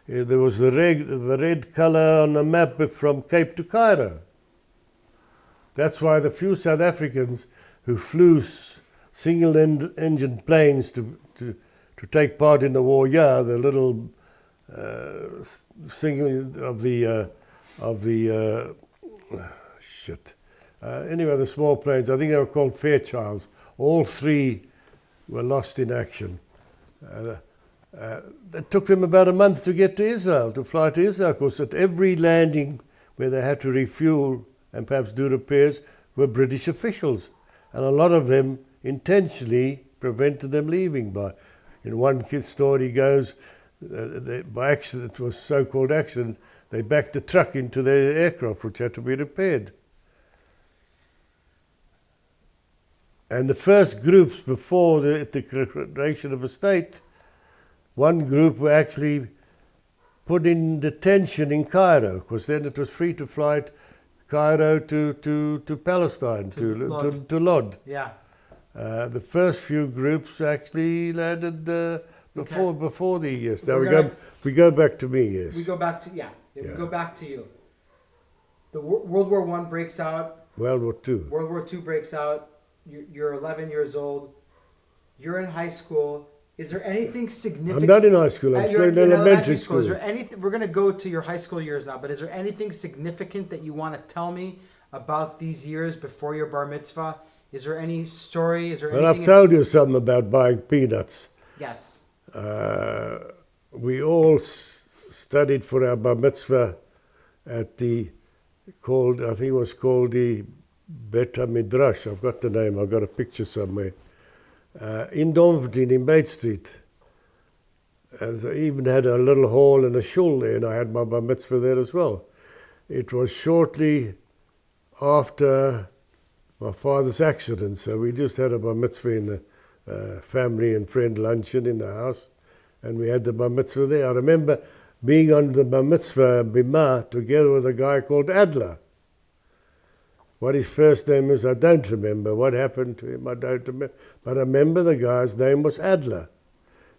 there was the red colour on the map from Cape to Cairo. That's why the few South Africans who flew single-engine planes to take part in the war, the little single anyway, the small planes, I think they were called Fairchilds. All three were lost in action. It took them about a month to get to Israel, to fly to Israel, because at every landing where they had to refuel and perhaps do repairs were British officials. And a lot of them intentionally prevented them leaving. In one kid's story goes, by accident, it was so-called accident, they backed the truck into their aircraft, which had to be repaired. And the first groups before the creation of a state, one group were actually put in detention in Cairo, because then it was free to fly Cairo to Palestine, to Lod. Yeah. The first few groups actually landed before the yes. Now we go back to me. Yes. We go back to we go back to you. The World War I breaks out. World War II. World War II breaks out. You're 11 years old. You're in high school. Is there anything significant? I'm not in high school. I'm still in elementary school. Is there anything? We're going to go to your high school years now. But is there anything significant that you want to tell me about these years before your bar mitzvah? Is there any story? Is there anything? Well, I've told you something about buying peanuts. Yes. We all studied for our bar mitzvah at the I think it was called the Bet Midrash. I've got the name. I've got a picture somewhere. In Domvertin, in Bate Street. And I even had a little hall and a shul there, and I had my bar mitzvah there as well. It was shortly after my father's accident, so we just had a bar mitzvah in the family and friend luncheon in the house, and we had the bar mitzvah there. I remember being on the bar mitzvah bima together with a guy called Adler. What his first name is, I don't remember. What happened to him, I don't remember. But I remember the guy's name was Adler.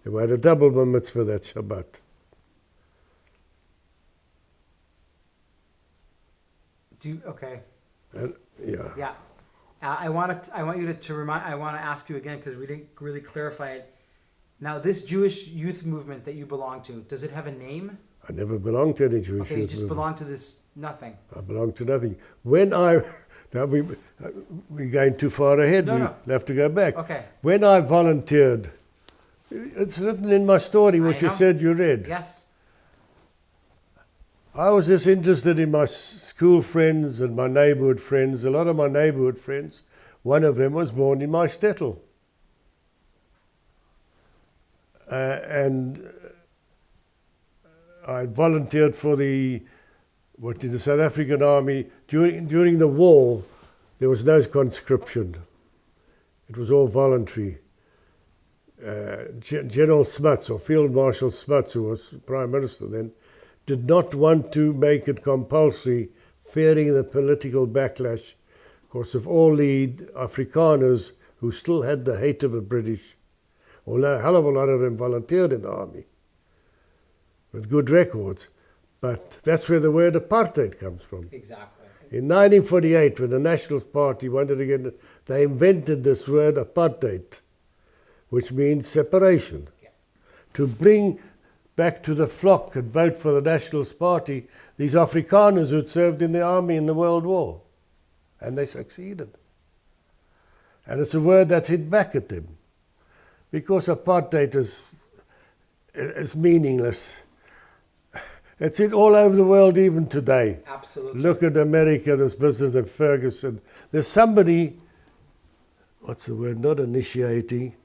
And we had a double bar mitzvah that Shabbat. Okay. Yeah. Yeah. I want you to remind. I want to ask you again because we didn't really clarify it. Now, this Jewish youth movement that you belong to, does it have a name? I never belonged to any Jewish youth Okay, you just movement. belong to this nothing. I belong to nothing. Now we're going too far ahead. No. We'll have to go back. Okay. When I volunteered, it's written in my story what you said you read. Yes. I was just interested in my school friends and my neighbourhood friends. A lot of my neighbourhood friends, one of them was born in my shtetl. And I volunteered for the South African Army. During the war, there was no conscription. It was all voluntary. General Smuts, or Field Marshal Smuts, who was Prime Minister then, did not want to make it compulsory, fearing the political backlash, because of all the Afrikaners who still had the hate of the British. Although a hell of a lot of them volunteered in the army with good records. But that's where the word apartheid comes from. Exactly. In 1948, when the Nationalist Party wanted to get it, they invented this word apartheid, which means separation. Yeah. To bring back to the flock and vote for the Nationalist Party these Afrikaners who'd served in the army in the World War. And they succeeded. And it's a word that's hit back at them. Because apartheid is meaningless. It's it all over the world even today. Absolutely. Look at America, this business of Ferguson. There's somebody, what's the word, not initiating,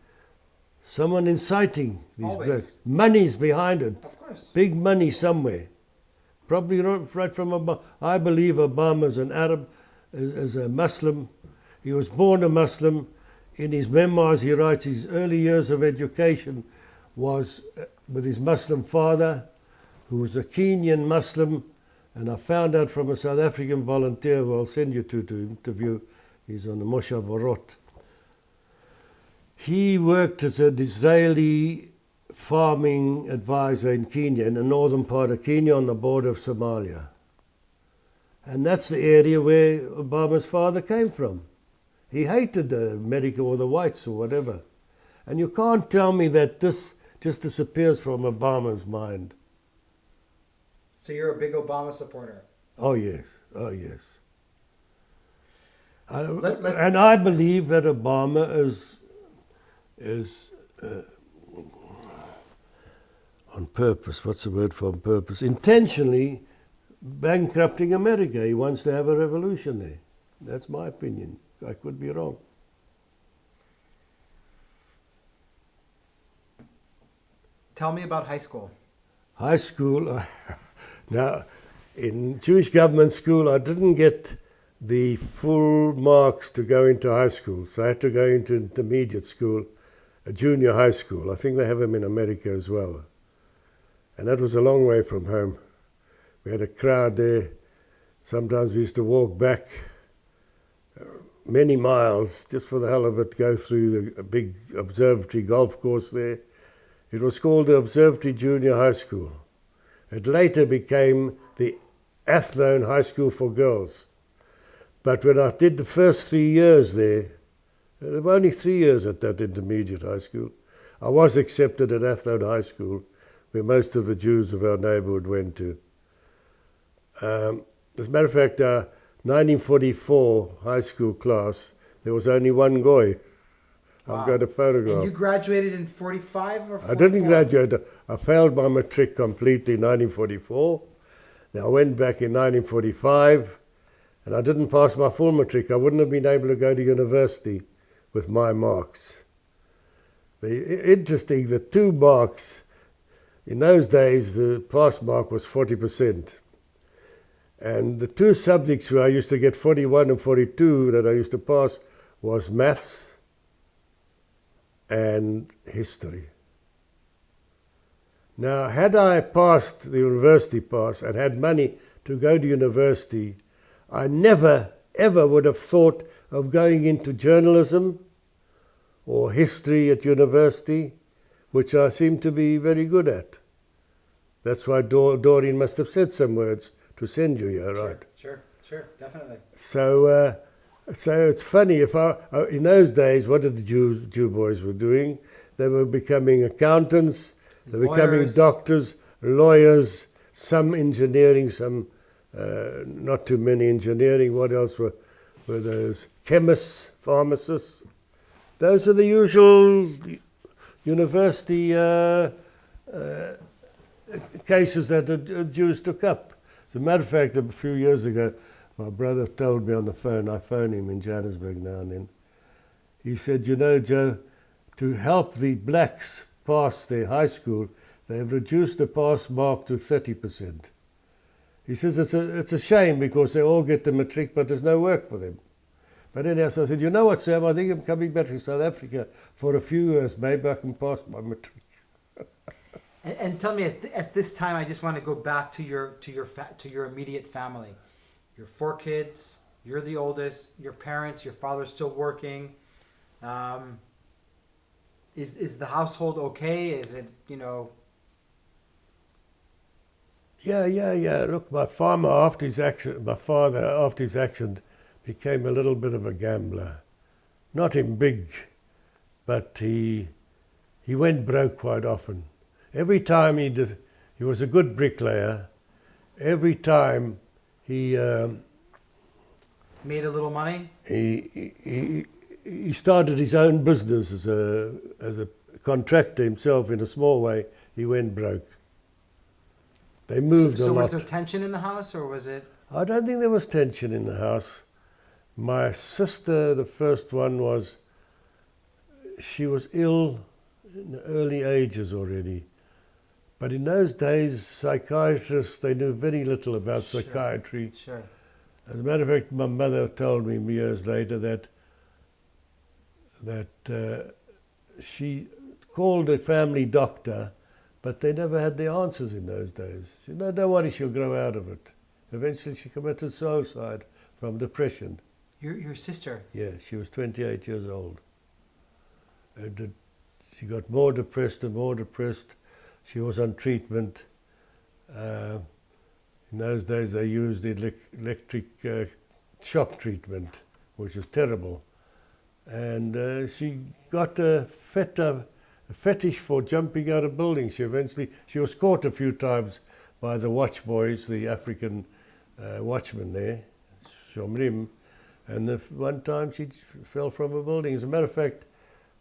someone inciting these blacks. Money's behind it. Of course. Big money somewhere. Probably right from Obama. I believe Obama's an Arab, is a Muslim. He was born a Muslim. In his memoirs, he writes his early years of education was with his Muslim father, who was a Kenyan Muslim, And I found out from a South African volunteer who I'll send you to interview. He's on the Moshe Vorot. He worked as an Israeli farming advisor in Kenya, in the northern part of Kenya on the border of Somalia. And that's the area where Obama's father came from. He hated America or the whites or whatever. And you can't tell me that this just disappears from Obama's mind. So you're a big Obama supporter? Oh yes, oh yes. And I believe that Obama is on purpose, what's the word for on purpose? Intentionally bankrupting America. He wants to have a revolution there. That's my opinion. I could be wrong. Tell me about high school. High school, now in Jewish government school I didn't get the full marks to go into high school, so I had to go into intermediate school, a junior high school. I think they have them in America as well. And that was a long way from home. We had a crowd there. Sometimes we used to walk back many miles just for the hell of it, go through the big observatory golf course there. It was called the Observatory Junior High School. It later became the Athlone High School for Girls. But when I did the first 3 years there were only 3 years at that intermediate high school, I was accepted at Athlone High School, where most of the Jews of our neighborhood went to. As a matter of fact, 1944 high school class, there was only one goy. Wow. I've got a photograph. And you graduated in 45 or 44? I didn't graduate. I failed my matric completely in 1944. Then I went back in 1945, and I didn't pass my full matric. I wouldn't have been able to go to university with my marks. Interesting, the 2 marks, in those days the pass mark was 40%. And the 2 subjects where I used to get 41 and 42 that I used to pass was maths and history. Now, had I passed the university pass and had money to go to university, I never, ever would have thought of going into journalism or history at university, which I seem to be very good at. That's why Doreen must have said some words to send you here, right? Sure, definitely. So it's funny, in those days, what did the Jew boys were doing? They were becoming accountants, they were becoming doctors, lawyers, some engineering, some not too many engineering. What else were those? Chemists, pharmacists. Those were the usual university cases that the Jews took up. As a matter of fact, a few years ago, my brother told me on the phone, I phone him in Johannesburg now and then, he said, you know, Joe, to help the blacks pass their high school, they've reduced the pass mark to 30%. He says it's a shame because they all get the matric, but there's no work for them. But anyhow, so I said, you know what, Sam, I think I'm coming back to South Africa for a few years. Maybe I can pass my matric. And tell me, at this time, I just want to go back to your immediate family. Your 4 kids, you're the oldest, your parents, your father's still working. Is the household okay? Is it, you know? Yeah. Look, my father, after his accident, became a little bit of a gambler. Not in big, but he went broke quite often. Every time he was a good bricklayer. Every time he made a little money. He started his own business as a contractor himself in a small way. He went broke. They moved a lot. So was there tension in the house, or was it? I don't think there was tension in the house. My sister, the first one, she was ill in the early ages already. But in those days, psychiatrists, they knew very little about psychiatry. Sure. As a matter of fact, my mother told me years later that she called a family doctor, but they never had the answers in those days. She said, no, don't worry, she'll grow out of it. Eventually she committed suicide from depression. Your sister? Yeah, she was 28 years old. She got more depressed and more depressed. She was on treatment. In those days they used electric shock treatment, which was terrible. And she got a fetish for jumping out of buildings. She was caught a few times by the watch boys, the African watchmen there, Shomrim, and one time she fell from a building. As a matter of fact,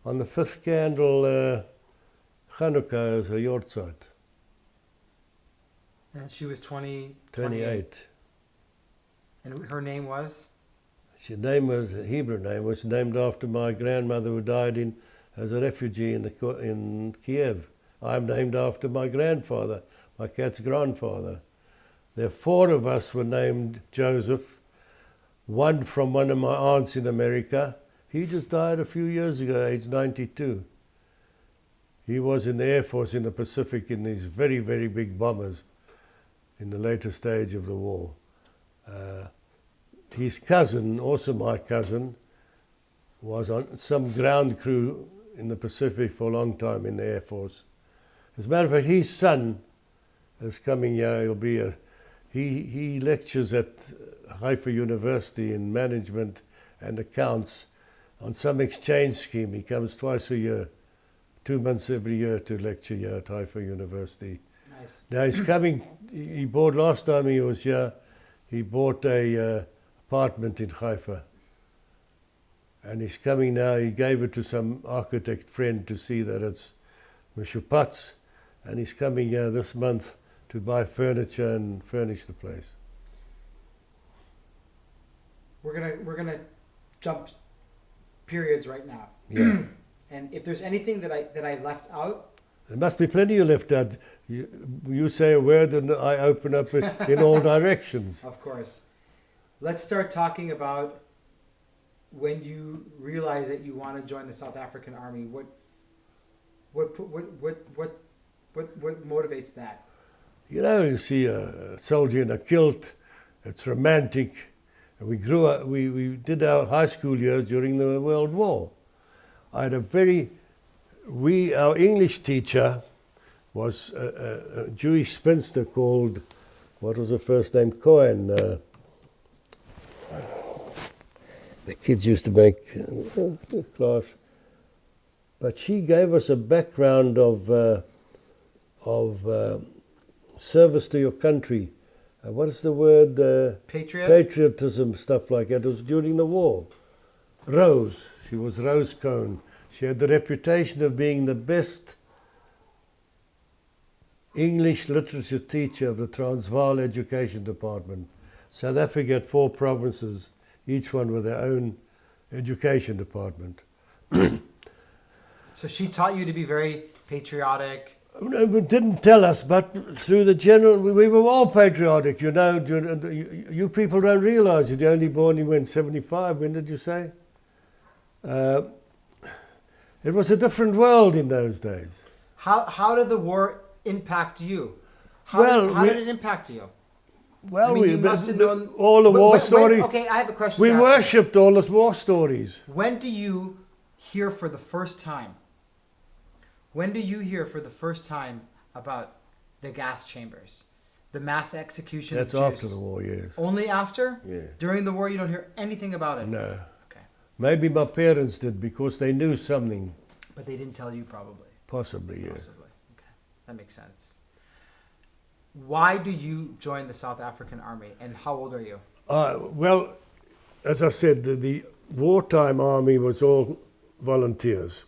on the fifth candle, Chanukah is her yortzeit. And she was 28. And her name was? Her Hebrew name was named after my grandmother who died as a refugee in Kiev. I'm named after my grandfather, my cat's grandfather. There 4 of us were named Joseph, one from one of my aunts in America. He just died a few years ago, age 92. He was in the Air Force in the Pacific in these very, very big bombers in the later stage of the war. His cousin, also my cousin, was on some ground crew in the Pacific for a long time in the Air Force. As a matter of fact, his son is coming here. He lectures at Haifa University in management and accounts on some exchange scheme. He comes twice a year, 2 months every year to lecture here at Haifa University. Nice. Now he's coming, last time he was here, he bought a apartment in Haifa. And he's coming now, he gave it to some architect friend to see that it's Meshupatz, and he's coming here this month to buy furniture and furnish the place. We're gonna jump periods right now. Yeah. And if there's anything that I left out, there must be plenty you left out. You say a word and I open up in all directions. Of course. Let's start talking about when you realize that you want to join the South African Army. What motivates that? You see a soldier in a kilt. It's romantic. We grew up. We did our high school years during the World War. I had our English teacher was a Jewish spinster called, what was her first name? Cohen. The kids used to make class. But she gave us a background of service to your country. What is the word? Patriot? Patriotism, stuff like that. It was during the war. Rose. She was Rose Cohen. She had the reputation of being the best English literature teacher of the Transvaal Education Department. South Africa had 4 provinces, each one with their own education department. So she taught you to be very patriotic. No, but didn't tell us, but through the general, we were all patriotic. You people don't realize it. You're only born in 75. When did you say? It was a different world in those days. How did the war impact you? How did it impact you? Well, you must have known all the war stories. Okay, I have a question. We worshipped all the war stories. When do you hear for the first time? When do you hear for the first time about the gas chambers, the mass execution of Jews? That's after the war, yes. Only after? Yeah. During the war, you don't hear anything about it? No. Okay. Maybe my parents did because they knew something. But they didn't tell you, probably. Possibly, yes. Possibly. Okay, that makes sense. Why do you join the South African Army, and how old are you? Well, as I said, the wartime army was all volunteers.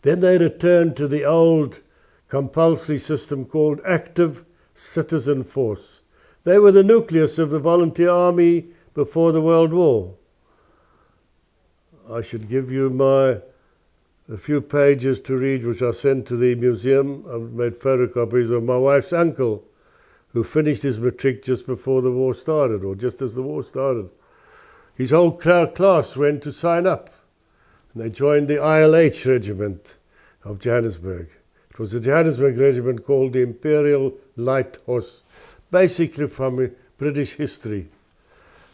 Then they returned to the old compulsory system called active citizen force. They were the nucleus of the volunteer army before the World War. I should give you a few pages to read, which I sent to the museum. I've made photocopies of my wife's uncle, who finished his matric just before the war started, or just as the war started. His whole class went to sign up. And they joined the ILH regiment of Johannesburg. It was a Johannesburg regiment called the Imperial Light Horse, basically from British history.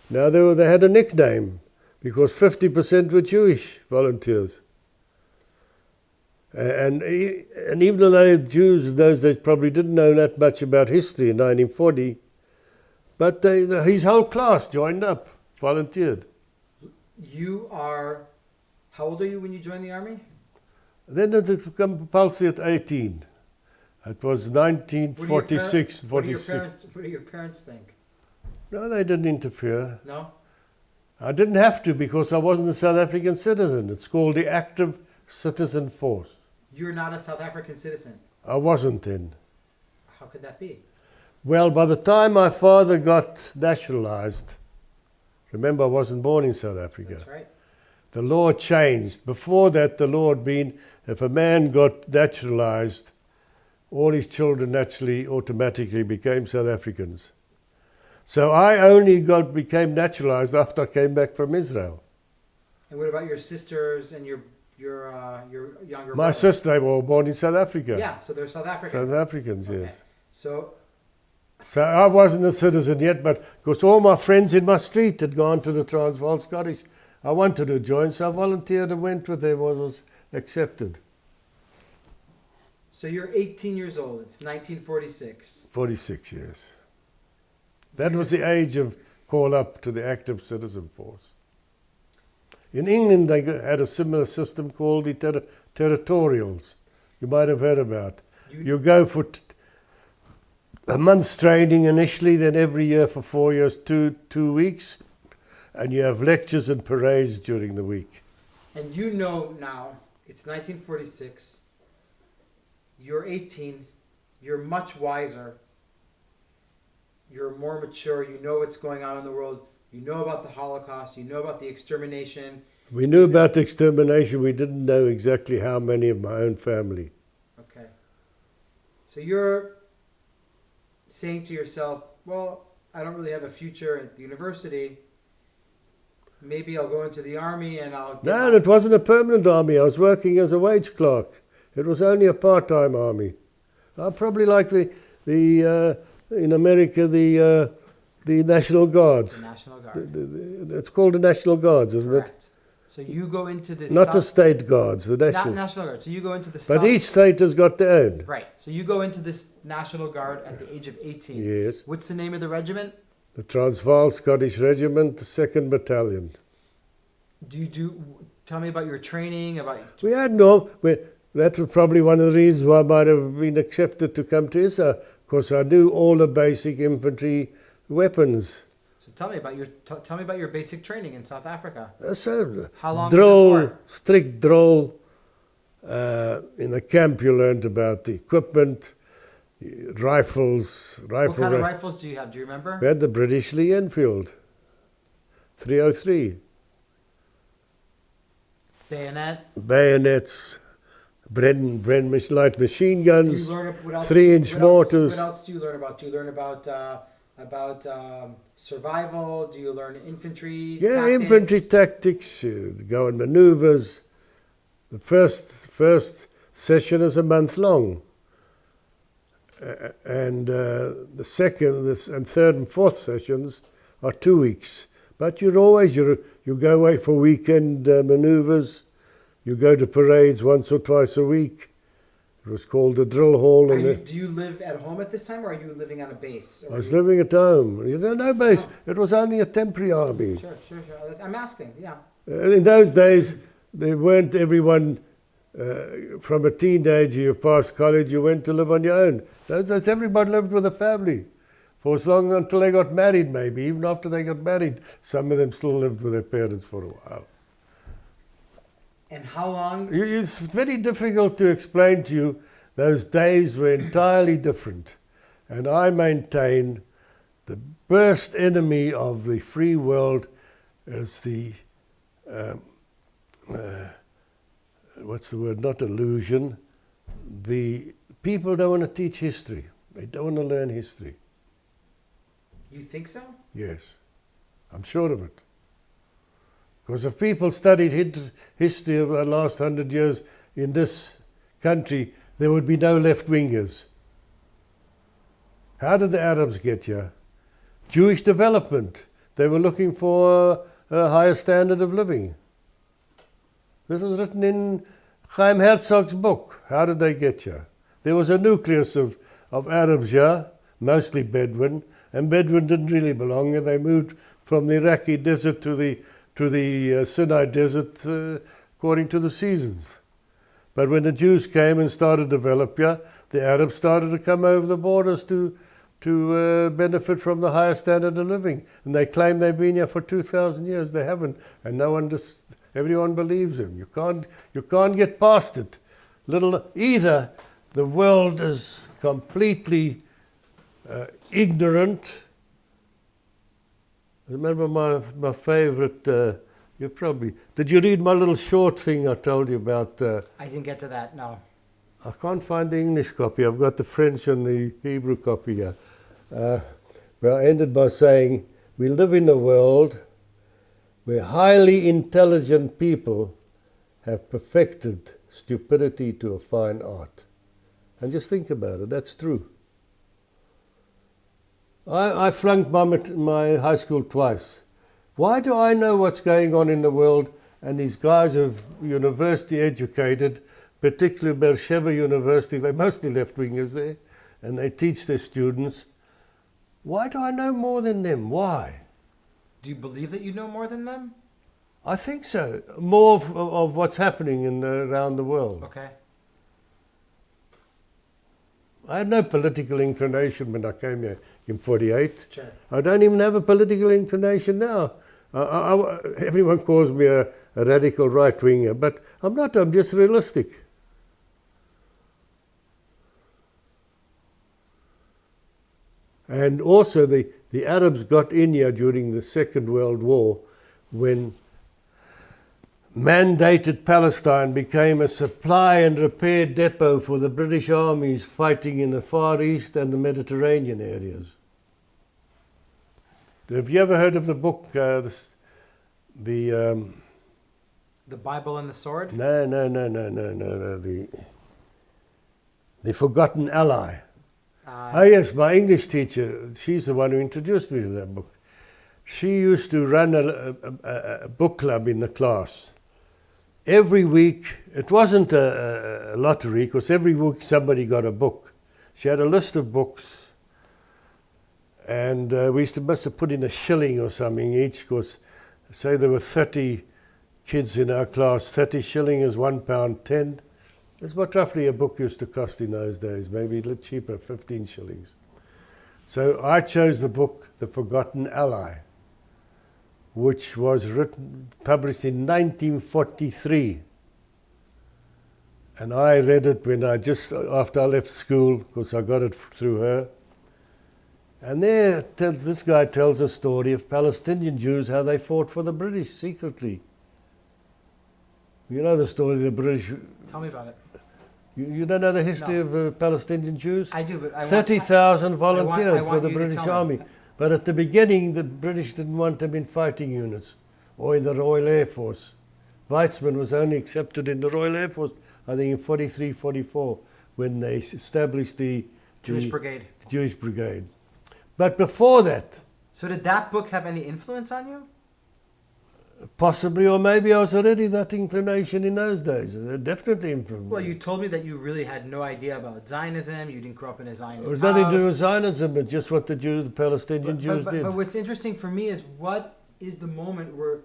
Now they had a nickname because 50% were Jewish volunteers. And even though Jews in those days probably didn't know that much about history in 1940, but his whole class joined up, volunteered. How old are you when you joined the army? Then it became compulsory at 18. It was 1946, 46. What do your parents think? No, they didn't interfere. No? I didn't have to because I wasn't a South African citizen. It's called the Active Citizen Force. You're not a South African citizen. I wasn't then. How could that be? Well, by the time my father got nationalized, remember I wasn't born in South Africa. That's right. The law changed. Before that, the law had been, if a man got naturalized, all his children naturally, automatically became South Africans. So I only became naturalized after I came back from Israel. And what about your sisters and your younger My brother? sister, they were all born in South Africa. Yeah, so they're South African. South Africans, Okay. yes. So So I wasn't a citizen yet, but because all my friends in my street had gone to the Transvaal Scottish, I wanted to join, so I volunteered and went with them, was accepted. So you're 18 years old. It's 1946. 46 years. That was the age of call up to the active citizen force. In England, they had a similar system called the territorials. You might have heard about. You go for a month's training initially, then every year for 4 years, two weeks, and you have lectures and parades during the week. And you know now, it's 1946, you're 18, you're much wiser, you're more mature, you know what's going on in the world, you know about the Holocaust, you know about the extermination. We knew about the extermination, we didn't know exactly how many of my own family. Okay. So you're saying to yourself, well, I don't really have a future at the university. Maybe I'll go into the army and I'll... No, it wasn't a permanent army. I was working as a wage clerk. It was only a part-time army. Probably like the in America, the National Guards. The National Guard. It's called the National Guards, isn't Correct. it? So you go into the... Not the state guards, the National... Not National Guard. So you go into the... But each state has got their own. Right. So you go into this National Guard at the age of 18. Yes. What's the name of the regiment? The Transvaal Scottish Regiment, the 2nd Battalion. Tell me about your training, about... We had no... That was probably one of the reasons why I might have been accepted to come to Israel, because I knew all the basic infantry weapons. So tell me about your basic training in South Africa. So, How long drill, was it for? strict drill. In a camp you learned about the equipment, rifles. What kind of rifles do you have? Do you remember? We had the British Lee Enfield, 303. Bayonets, light machine guns, 3-inch mortars. What else do you learn about? Do you learn about survival? Do you learn infantry? Yeah, tactics? infantry tactics, go on maneuvers. The first session is a month long, and the second, and third and fourth sessions are 2 weeks. But you go away for weekend maneuvers. You go to parades once or twice a week. It was called the drill hall. Do you live at home at this time, or are you living on a base? I was living at home. No base. Oh. It was only a temporary army. Sure. I'm asking, yeah. In those days, they weren't everyone, from a teenager, you passed college, you went to live on your own. Those days, everybody lived with a family. For as long until they got married, maybe. Even after they got married, some of them still lived with their parents for a while. And how long? It's very difficult to explain to you. Those days were entirely different. And I maintain the worst enemy of the free world is the, what's the word, not illusion. The people don't want to teach history. They don't want to learn history. You think so? Yes, I'm sure of it. Because if people studied history of the last 100 years in this country, there would be no left-wingers. How did the Arabs get here? Jewish development. They were looking for a higher standard of living. This was written in Chaim Herzog's book. How did they get here? There was a nucleus of Arabs here, mostly Bedouin, and Bedouin didn't really belong here. They moved from the Iraqi desert to the Sinai desert according to the seasons. But when the Jews came and started to develop here, the Arabs started to come over the borders to benefit from the higher standard of living. And they claim they've been here for 2,000 years. They haven't. And everyone believes them. You can't get past it. Either the world is completely ignorant. I remember my favorite, did you read my little short thing I told you about? I didn't get to that, no. I can't find the English copy. I've got the French and the Hebrew copy here. Where I ended by saying, we live in a world where highly intelligent people have perfected stupidity to a fine art. And just think about it, that's true. I flunked my high school twice. Why do I know what's going on in the world? And these guys are university educated, particularly Beersheba University, they're mostly left-wingers there, and they teach their students. Why do I know more than them? Why? Do you believe that you know more than them? I think so. More of what's happening around the world. Okay. I had no political inclination when I came here in 48. Sure. I don't even have a political inclination now. Everyone calls me a radical right-winger, but I'm not. I'm just realistic. And also the Arabs got in here during the Second World War when mandated Palestine became a supply and repair depot for the British armies fighting in the Far East and the Mediterranean areas. Have you ever heard of the book, The Bible and the Sword? No. The Forgotten Ally. Oh yes, my English teacher, she's the one who introduced me to that book. She used to run a book club in the class. Every week, it wasn't a lottery, because every week somebody got a book. She had a list of books, and we must have put in $1 or something each, because say there were 30 kids in our class, 30 shilling is £1.10. That's what roughly a book used to cost in those days, maybe a little cheaper, 15 shillings. So I chose the book, The Forgotten Ally, which was published in 1943. And I read it after I left school, because I got it through her. And this guy tells a story of Palestinian Jews, how they fought for the British secretly. You know the story of the British. Tell me about it. You don't know the history of Palestinian Jews? I do, but 30,000 volunteered for the you to British tell me. Army. But at the beginning, the British didn't want them in fighting units or in the Royal Air Force. Weizmann was only accepted in the Royal Air Force, I think in 43, 44, when they established the Jewish Brigade. Jewish Brigade. But before that... So did that book have any influence on you? Possibly, or maybe I was already that inclination in those days. Definitely influenced. Well, you told me that you really had no idea about Zionism. You didn't grow up in a Zionist house. It was house. nothing to do with Zionism. It's just what the Palestinian Jews did. But what's interesting for me is, what is the moment where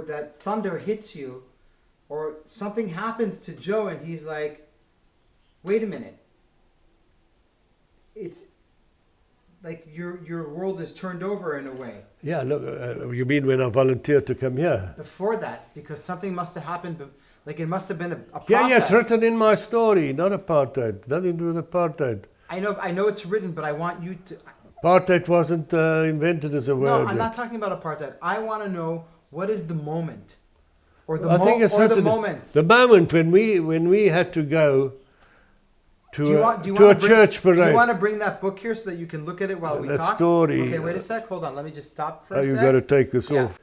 that thunder hits you, or something happens to Joe, and he's like, "Wait a minute." It's like your world is turned over in a way. Yeah, look, you mean when I volunteered to come here? Before that, because something must have happened, like it must have been a process. Yeah, it's written in my story, not apartheid, nothing to do with apartheid. I know it's written, but I want you to... Apartheid wasn't invented as a word. No, I'm not talking about apartheid. I want to know, what is the moment? Or the moments. The moment when we had to go to a church parade. Do you want to bring that book here so that you can look at it while we talk? That story. Okay, wait a sec. Hold on. Let me just stop for a sec. You've got to take this off.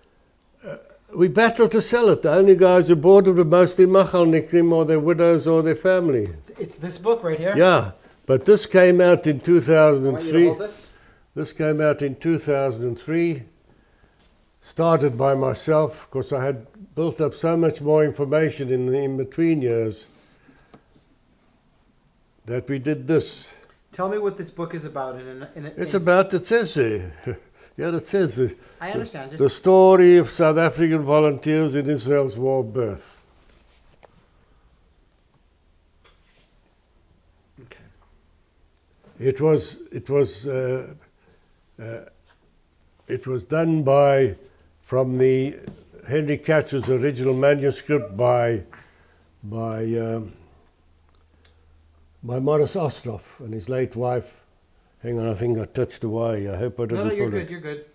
We battled to sell it. The only guys who bought it were mostly machalnikim, or their widows or their family. It's this book right here? Yeah, but this came out in 2003. I want you to hold this. This came out in 2003, started by myself, because I had built up so much more information in the in-between years that we did this. Tell me what this book is about. It's about, it says there, yeah, it says there, I understand. the story of South African volunteers in Israel's war of birth. Okay. It was done by, from the Henry Katcher's original manuscript by Morris Ostroff and his late wife. Hang on, I think I touched the wire. I hope I didn't No, you're pull good. it. You're good.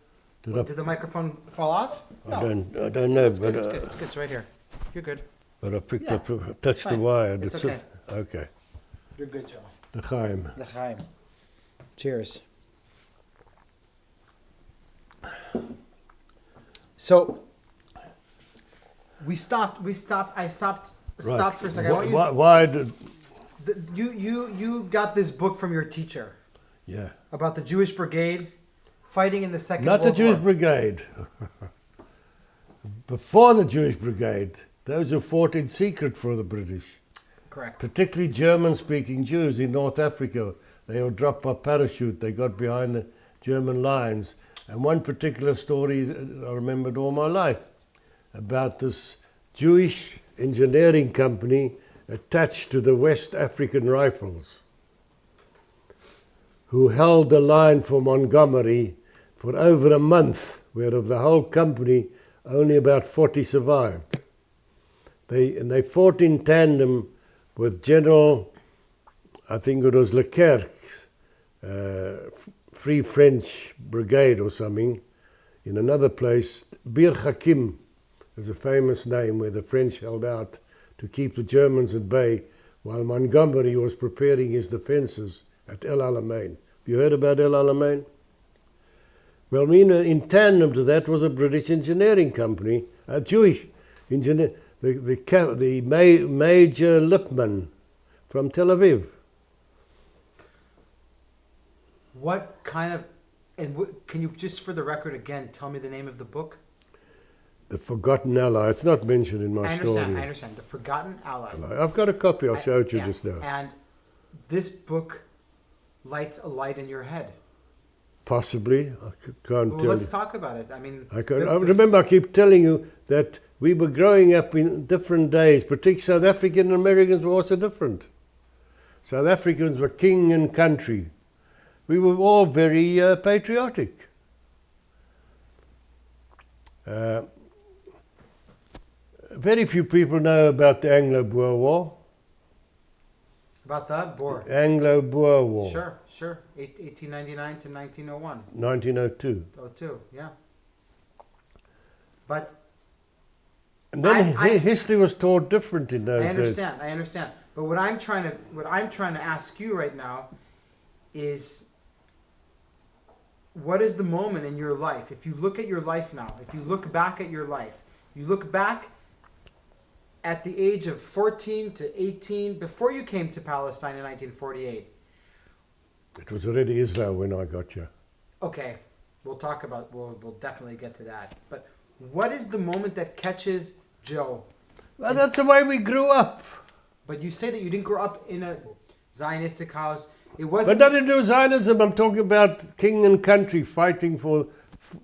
Did Did the microphone fall off? No. I don't know, It's but good. It's good. It's good. It's right here. You're good. but I picked Yeah, up, touched the fine. wire. It's That's okay. it. Okay. You're good, Joe. L'chaim. L'chaim. Cheers. So we stopped. I stopped for a second. I want you, Why did? you got this book from your teacher Yeah. about the Jewish Brigade fighting in the Second Not the World Jewish War. Brigade. Before the Jewish Brigade, those who fought in secret for the British, Correct. particularly German-speaking Jews in North Africa. They were dropped by parachute. They got behind the German lines. And one particular story I remembered all my life about this Jewish engineering company attached to the West African Rifles, who held the line for Montgomery for over a month, where of the whole company, only about 40 survived. They fought in tandem with General, I think it was Leclerc's Free French Brigade or something, in another place. Bir Hakim is a famous name where the French held out to keep the Germans at bay while Montgomery was preparing his defenses at El Alamein. Have you heard about El Alamein? Well, in tandem to that was a British engineering company, a Jewish engineer, the Major Lipman from Tel Aviv. What kind of, and can you just for the record again tell me the name of the book? The Forgotten Ally. It's not mentioned in my story. I understand. The Forgotten Ally. I've got a copy. I'll show it you Yeah. just now. And this book lights a light in your head. Possibly. I can't Well, tell let's you. talk about it. I mean, I remember I keep telling you that we were growing up in different days, particularly South African and Americans were also different. South Africans were king and country. We were all very patriotic. Very few people know about the Anglo-Boer War. about the Boer. Anglo-Boer War. Sure. 1899 to 1901. 1902. 02, yeah. But And then I- history was taught different in those I days. understand. But what I'm trying to ask you right now is, what is the moment in your life? If you look at your life now, if you look back at your life, you look back at the age of 14 to 18, before you came to Palestine in 1948. It was already Israel when I got here. Okay, we'll definitely get to that. But what is the moment that catches Joe? Well, that's the way we grew up. But you say that you didn't grow up in a Zionistic house. It But wasn't. nothing to do with Zionism. I'm talking about king and country fighting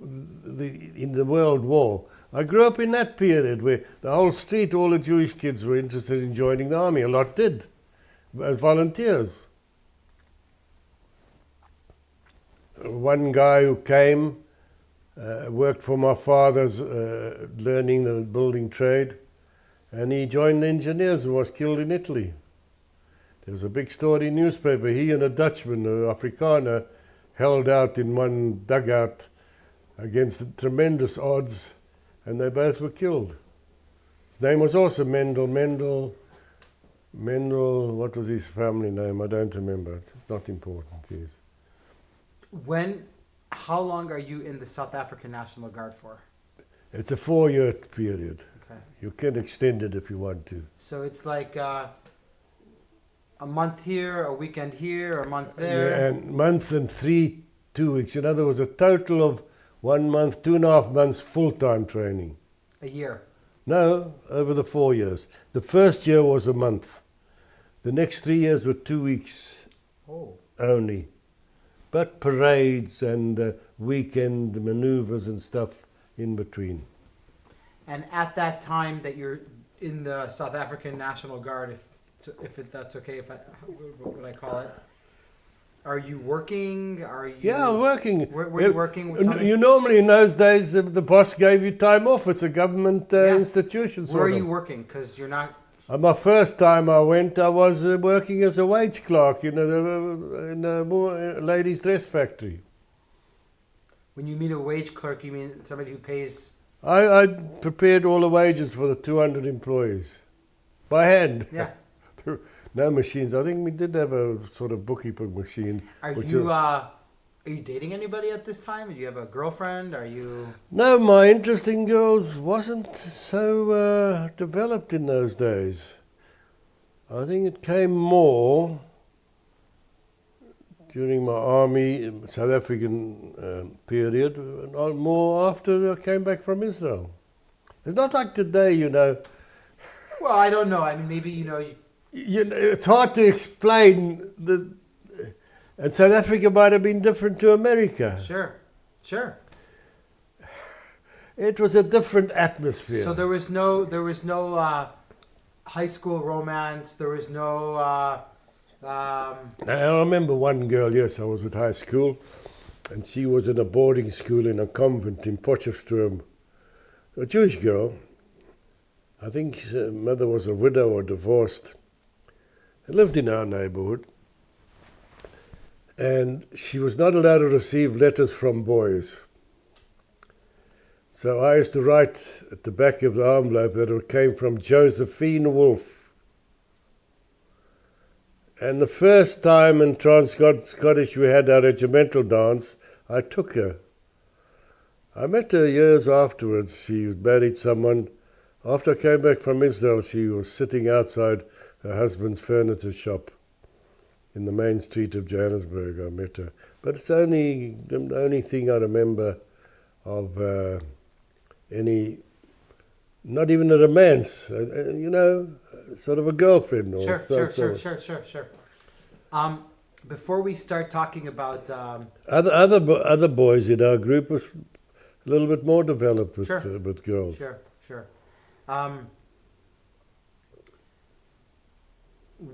in the World War. I grew up in that period where the whole street, all the Jewish kids were interested in joining the army. A lot did, as volunteers. One guy who came, worked for my father's, learning the building trade, and he joined the engineers and was killed in Italy. There was a big story in the newspaper. He and a Dutchman, an Afrikaner, held out in one dugout against tremendous odds, and they both were killed. His name was also Mendel, what was his family name? I don't remember. It's not important. Yes. How long are you in the South African National Guard for? It's a 4-year period. Okay. You can extend it if you want to. So it's like a month here, a weekend here, a month there. Yeah, and month and 3 2 weeks. In other words, a total of 1 month, 2.5 months full-time training. A year. No, over the 4 years. The first year was a month. The next 3 years were 2 weeks only. But parades and weekend maneuvers and stuff in between. And at that time that you're in the South African National Guard, that's okay, what would I call it? Are you working? Yeah, working. Where you working? You normally, in those days, the boss gave you time off. It's a government institution. Where are you working? Because you're not... My first time I went, I was working as a wage clerk in a ladies' dress factory. When you mean a wage clerk, you mean somebody who pays... I prepared all the wages for the 200 employees. By hand. Yeah. No machines. I think we did have a sort of bookkeeping machine. Are you dating anybody at this time? Do you have a girlfriend? Are you... No, my interest in girls wasn't so developed in those days. I think it came more during my army, South African period, more after I came back from Israel. It's not like today, you know. Well, I don't know. I mean, maybe, it's hard to explain and South Africa might have been different to America. Sure. It was a different atmosphere. So there was no high school romance. There was no. I remember one girl. Yes, I was at high school, and she was in a boarding school in a convent in Potchefstroom. A Jewish girl. I think her mother was a widow or divorced. She lived in our neighborhood. And she was not allowed to receive letters from boys. So I used to write at the back of the envelope that it came from Josephine Woolf. And the first time in Scottish we had our regimental dance, I took her. I met her years afterwards. She married someone. After I came back from Israel, she was sitting outside her husband's furniture shop. In the main street of Johannesburg, I met her. But it's the only thing I remember of not even a romance, sort of a girlfriend. Or Sure. Before we start talking about... Other boys in our group was a little bit more developed with girls. Sure.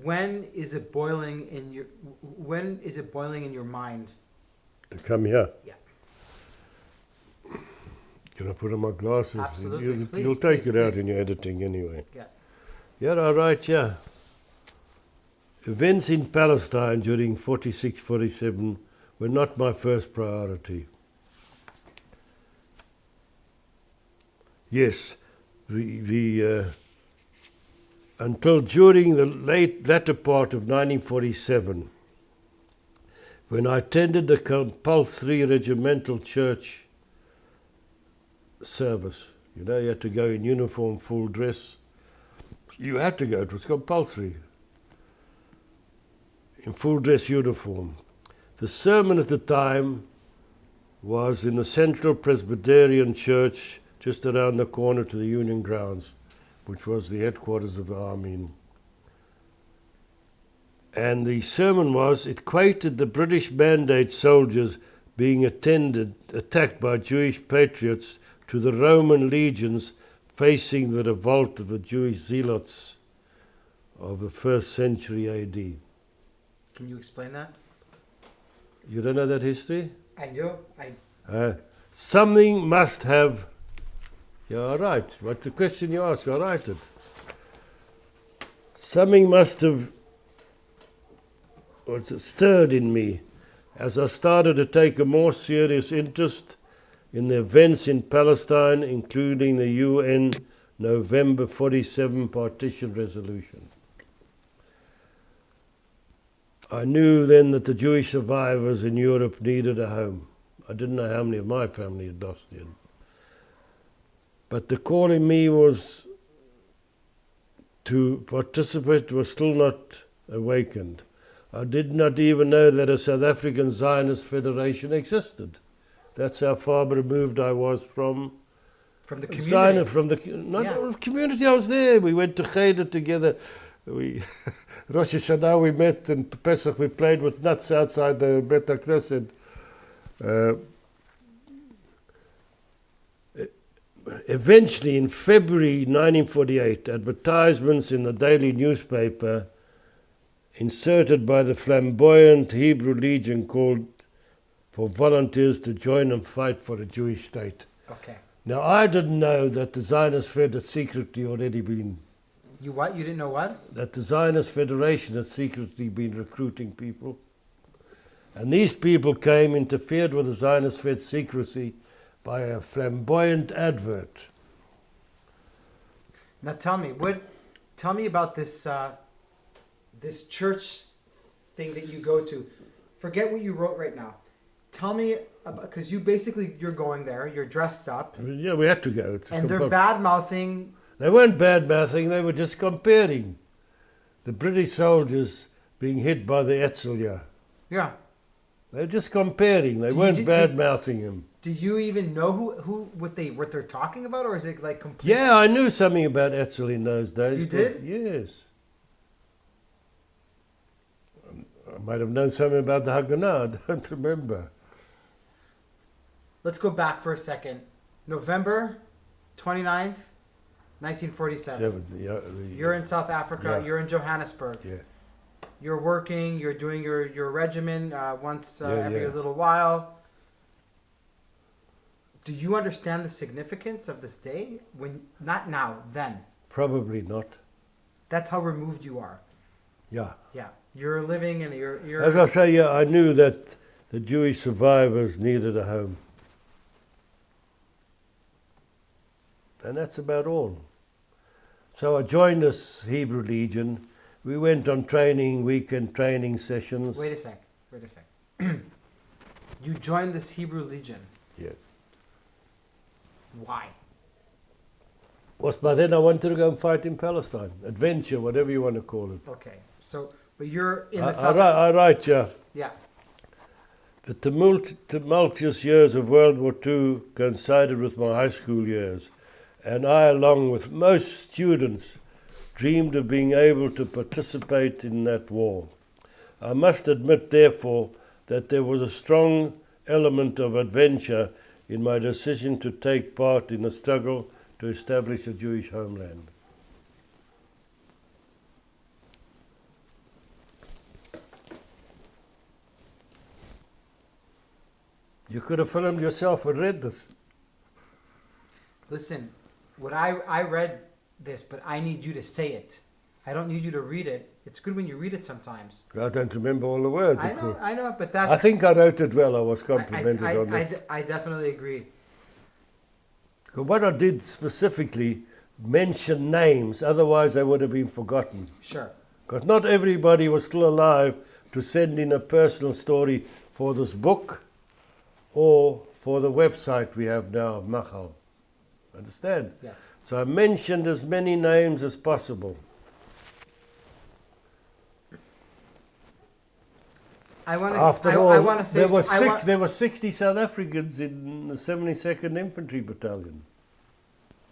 When is it boiling in your mind? To come here? Yeah. Can I put on my glasses? Absolutely. You'll take it out in your editing anyway. Yeah. Yeah, all right, yeah. Events in Palestine during 46-47 were not my first priority. Yes, until during the latter part of 1947, when I attended the compulsory regimental church service. You had to go in uniform, full dress. You had to go, it was compulsory. In full dress uniform. The sermon at the time was in the Central Presbyterian Church just around the corner to the Union Grounds, which was the headquarters of the army. And the sermon was, it quoted the British Mandate soldiers being attacked by Jewish patriots to the Roman legions facing the revolt of the Jewish zealots of the 1st century AD. Can you explain that? You don't know that history? I do. Something must have... Yeah, all right. What's the question you ask? I'll write it. Something must have stirred in me as I started to take a more serious interest in the events in Palestine, including the UN November 47 partition resolution. I knew then that the Jewish survivors in Europe needed a home. I didn't know how many of my family had lost it. But the call in me was to participate was still not awakened. I did not even know that a South African Zionist Federation existed. That's how far removed I was from the community. Not community. I was there. We went to Cheder together. Rosh Hashanah we met, and Pesach we played with nuts outside the Bet HaKnesset. Eventually, in February 1948, advertisements in the daily newspaper inserted by the flamboyant Hebrew Legion called for volunteers to join and fight for a Jewish state. Okay. Now, I didn't know that the Zionist Fed had secretly already been... You what? You didn't know what? That the Zionist Federation had secretly been recruiting people. And these people came, interfered with the Zionist Fed's secrecy by a flamboyant advert. Now tell me about this this church thing that you go to. Forget what you wrote right now. Tell me, because you're going there, you're dressed up. Yeah, we had to go. And they're bad-mouthing. They weren't bad-mouthing, they were just comparing the British soldiers being hit by the Etzelia. Yeah. They were just comparing, they weren't bad-mouthing him. Do you even know what they're talking about, or is it like complete? Yeah, I knew something about Etzel in those days. You did? Yes. I might have known something about the Haganah, I don't remember. Let's go back for a second. November 29th, 1947. You're in South Africa. Yeah. You're in Johannesburg. Yeah. You're working. You're doing your regimen once every little while. Do you understand the significance of this day? Not now, then. Probably not. That's how removed you are. Yeah. Yeah. You're living and you're. As I say, yeah, I knew that the Jewish survivors needed a home. And that's about all. So I joined this Hebrew Legion. We went on weekend training sessions. Wait a sec. You joined this Hebrew Legion. Yes. Why? Was by then I wanted to go and fight in Palestine. Adventure, whatever you want to call it. Okay. So, but you're in the I write, yeah. Yeah. The tumultuous years of World War II coincided with my high school years, and I, along with most students, dreamed of being able to participate in that war. I must admit, therefore, that there was a strong element of adventure in my decision to take part in the struggle to establish a Jewish homeland. You could have filmed yourself and read this. Listen, I read this, but I need you to say it. I don't need you to read it. It's good when you read it sometimes. I don't remember all the words. I know, but that's... I think I wrote it well. I was complimented on this. I definitely agree. What I did specifically mention names, otherwise they would have been forgotten. Sure. Because not everybody was still alive to send in a personal story for this book or for the website we have now of Machal. Understand? Yes. So I mentioned as many names as possible. After all, there were 60 South Africans in the 72nd Infantry Battalion.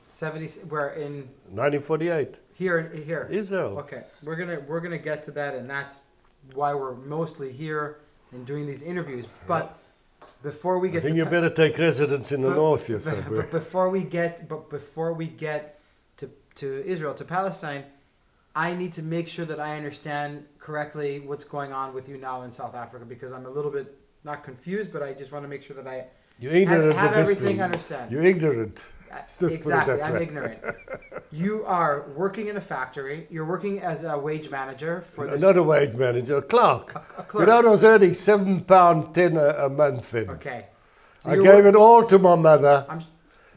70, where in 1948. Here. Israel. Okay, we're gonna get to that, and that's why we're mostly here and doing these interviews. But before we get, I think you better take residence in the north, Yosef. But before we get to Israel, to Palestine, I need to make sure that I understand correctly what's going on with you now in South Africa, because I'm a little bit not confused, but I just want to make sure that I have everything understand. You're ignorant. Exactly, I'm ignorant. You are working in a factory. You're working as a wage manager for this. Not a wage manager, a clerk. A clerk. You know, I was earning £7.10 a month then. Okay. So I gave it all to my mother.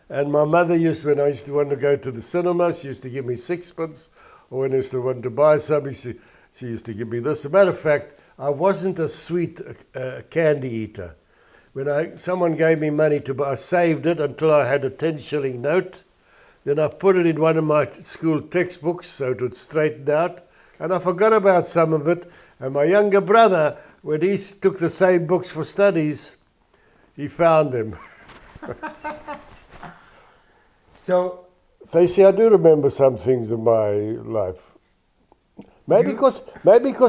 And my mother when I used to want to go to the cinema, she used to give me sixpence. Or when I used to want to buy something, she used to give me this. As a matter of fact, I wasn't a sweet candy eater. When someone gave me money to buy, I saved it until I had a 10-shilling note. Then I put it in one of my school textbooks so it would straighten out. And I forgot about some of it. And my younger brother, when he took the same books for studies, he found them. So you see, I do remember some things in my life. Maybe because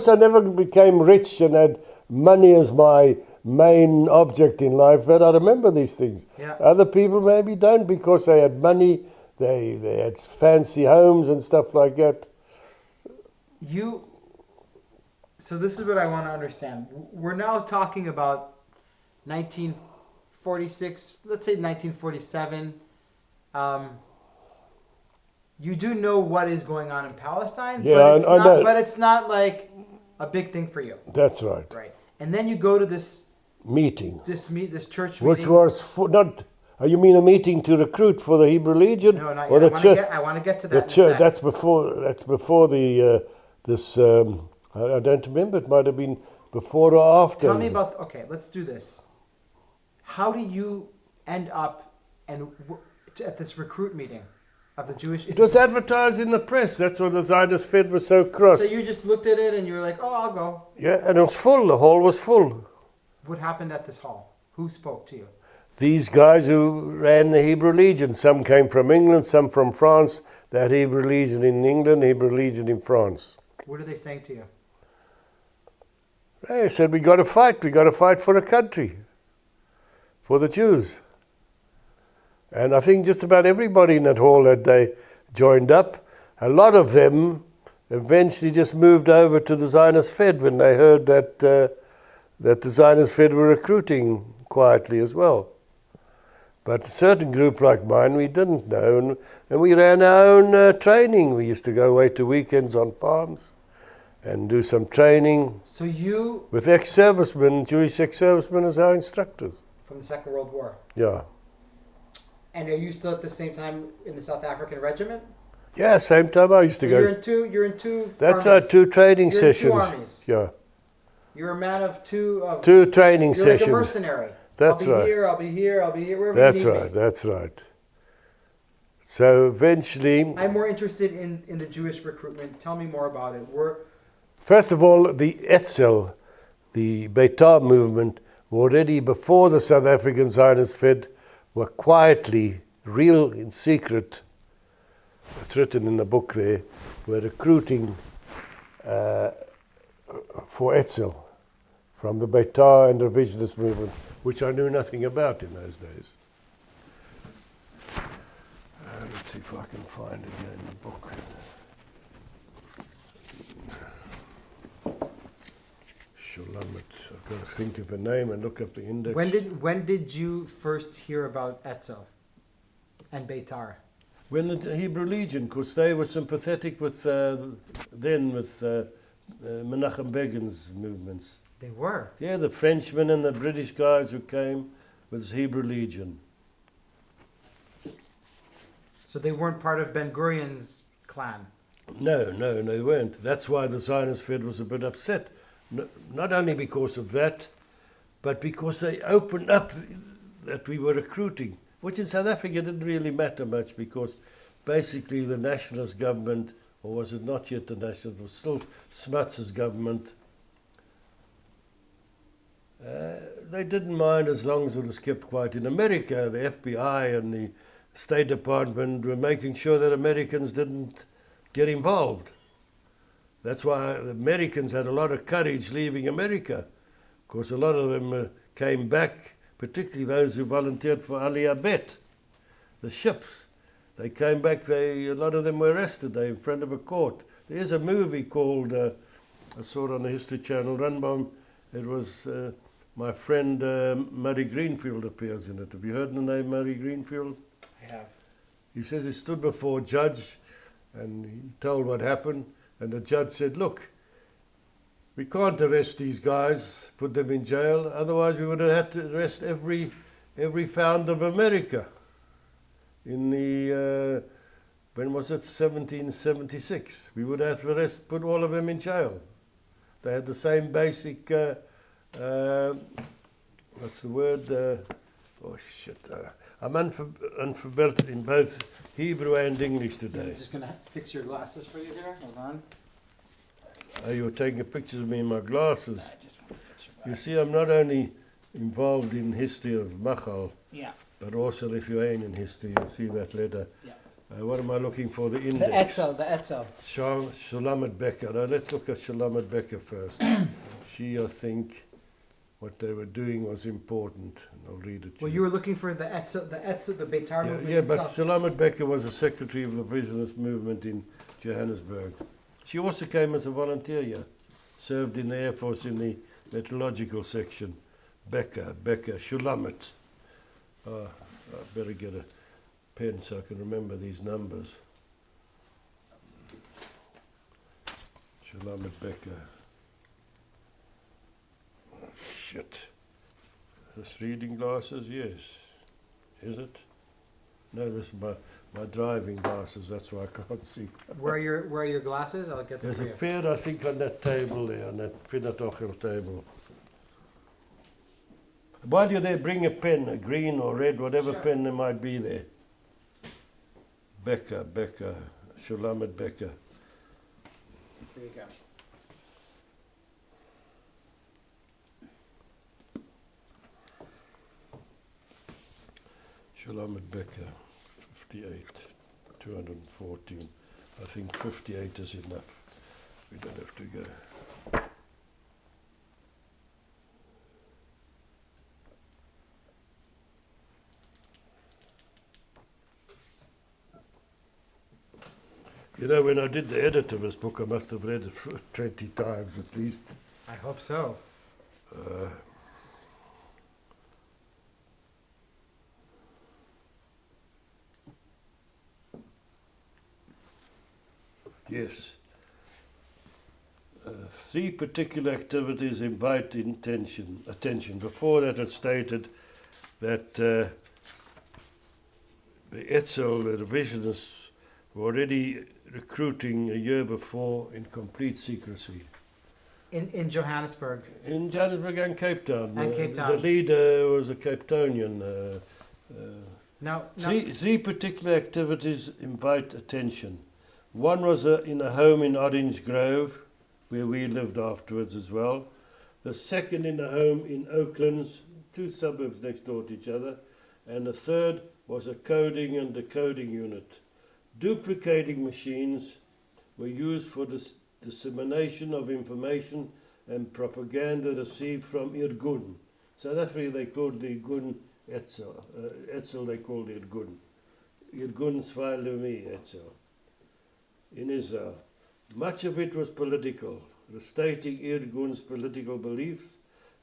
I never became rich and had money as my main object in life, that I remember these things. Yeah. Other people maybe don't, because they had money, they had fancy homes and stuff like that. So this is what I want to understand. We're now talking about 1946, let's say 1947. You do know what is going on in Palestine, Yeah, I know. But it's not like a big thing for you. That's right. Right. And then you go to this Meeting. This church Which meeting. was not. You mean a meeting to recruit for the Hebrew Legion? No, not or yet. the church? I want to get to The that. in a church. sec. That's before the this. I don't remember. It might have been before or after. Tell me about. Okay, let's do this. How do you end up at this recruit meeting of the Jewish? It was advertised in the press. That's why the Zionist Fed was so cross. So you just looked at it and you were like, "Oh, I'll go." Yeah, and it was full. The hall was full. What happened at this hall? Who spoke to you? These guys who ran the Hebrew Legion. Some came from England, some from France. That Hebrew Legion in England, Hebrew Legion in France. What are they saying to you? They said, we got to fight. We got to fight for the country, for the Jews. And I think just about everybody in that hall that day joined up. A lot of them eventually just moved over to the Zionist Fed when they heard that that the Zionist Fed were recruiting quietly as well. But a certain group like mine, we didn't know, and we ran our own training. We used to go away to weekends on farms and do some training. So you... With ex-servicemen, Jewish ex-servicemen as our instructors. From the Second World War? Yeah. And are you still at the same time in the South African Regiment? Yeah, same time I used to go. You're in two That's armies. right, 2 training You're sessions. In 2 armies. Yeah. You're a man of 2... 2 training you're sessions. Like a mercenary. That's I'll be right. here, I'll be here, I'll be here, wherever That's you need right, me. that's right. So eventually... I'm more interested in the Jewish recruitment. Tell me more about it. First of all, the Etzel, the Beitar movement, already before the South African Zionist Fed, were quietly, real in secret, it's written in the book there, were recruiting for Etzel from the Beitar and revisionist movement, which I knew nothing about in those days. Let's see if I can find it here in the book. Shulamet. I've got to think of a name and look up the index. When did you first hear about Etzel and Beitar? When the Hebrew Legion, because they were sympathetic with Menachem Begin's movements. They were? Yeah, the Frenchmen and the British guys who came with the Hebrew Legion. So they weren't part of Ben Gurion's clan? No, they weren't. That's why the Zionist Fed was a bit upset. Not only because of that, but because they opened up that we were recruiting, which in South Africa didn't really matter much, because basically the nationalist government, or was it not yet the nationalist, it was still Smuts's government, they didn't mind as long as it was kept quiet. In America, the FBI and the State Department were making sure that Americans didn't get involved. That's why the Americans had a lot of courage leaving America, because a lot of them came back, particularly those who volunteered for Aliyah Bet, the ships. They came back, a lot of them were arrested. They in front of a court. There's a movie called, I saw it on the History Channel, run by, it was my friend Murray Greenfield appears in it. Have you heard the name Murray Greenfield? I have. He says he stood before a judge and he told what happened, and the judge said, look, we can't arrest these guys, put them in jail, otherwise we would have had to arrest every founder of America in the, when was it, 1776. We would have to put all of them in jail. They had the same basic, what's the word, I'm unfamiliar in both Hebrew and English today. I'm just going to fix your glasses for you here. Hold on. Oh, you were taking pictures of me in my glasses. I just want to fix your You glasses. see, I'm not only involved in history of Machal, Yeah. but also Lithuanian history. You'll see that later. Yeah. What am I looking for? The The index. Etzel, the Etzel. Shulamet Becker. Now let's look at Shulamet Becker first. She, I think, what they were doing was important. And I'll read it to Well, you were looking for the Etzel, the Beitar Yeah, movement yeah, but itself. Shulamet Becker was a secretary of the Visionist movement in Johannesburg. She also came as a volunteer here, served in the Air Force in the meteorological section. Becker, Shulamet. I better get a pen so I can remember these numbers. Shulamet Becker. Oh, shit. This reading glasses? Yes. Is it? No, this is my driving glasses, that's why I can't see. Where are your glasses? I'll get them There's for a you. pair, I think, on that table there, on that Pinatochel table. Why do they bring a pen, a green or red, whatever Sure. pen there might be there? Becker, Shulamet Becker. There you go. Shulamet Becker, 58, 214. I think 58 is enough. We don't have to go. You know, when I did the edit of this book, I must have read it 20 times at least. I hope so. Yes. Three particular activities invite attention. Before that, it stated that the Etzel, the revisionists, were already recruiting a year before in complete secrecy. In Johannesburg. In Johannesburg and Cape Town. And Cape The Town. leader was a Cape Townian. Now, Three particular activities invite attention. One was in a home in Orange Grove, where we lived afterwards as well. The second in a home in Oaklands, 2 suburbs next door to each other. And the third was a coding and decoding unit. Duplicating machines were used for the dissemination of information and propaganda received from Irgun. South Africa they called the Irgun Etzel. Etzel they called Irgun. Irgun Svailumi Etzel. In Israel. Much of it was political, restating Irgun's political beliefs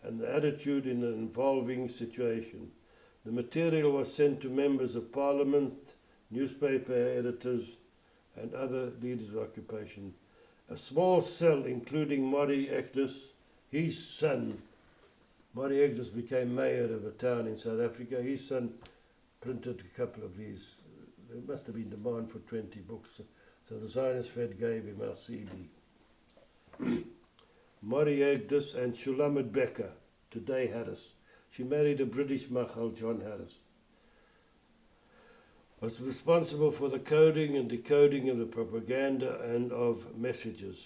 and the attitude in an evolving situation. The material was sent to members of parliament, newspaper editors, and other leaders of occupation. A small cell, including Murray Eglis, his son. Murray Eglis became mayor of a town in South Africa. His son printed a couple of these. There must have been demand for 20 books. So the Zionist Fed gave him our CD. Murray Eglis and Shulamet Becker, today Harris. She married a British Machal, John Harris. Was responsible for the coding and decoding of the propaganda and of messages.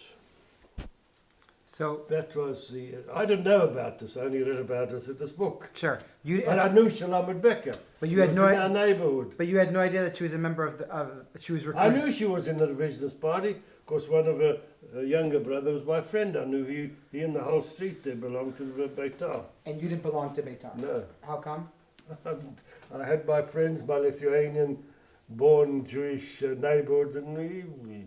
so That was the... I didn't know about this. I only read about this in this book. sure. But I knew Shulamet Becker. But She you had was no in i- our neighbourhood. But you had no idea that she was a member of she was I recruiting. knew she was in the revisionist party. Of course, one of her younger brothers was my friend. I knew he and the whole street there belonged to the Beitar. And you didn't belong to Beitar. No. How come? I had my friends, my Lithuanian-born Jewish neighbourhoods, and we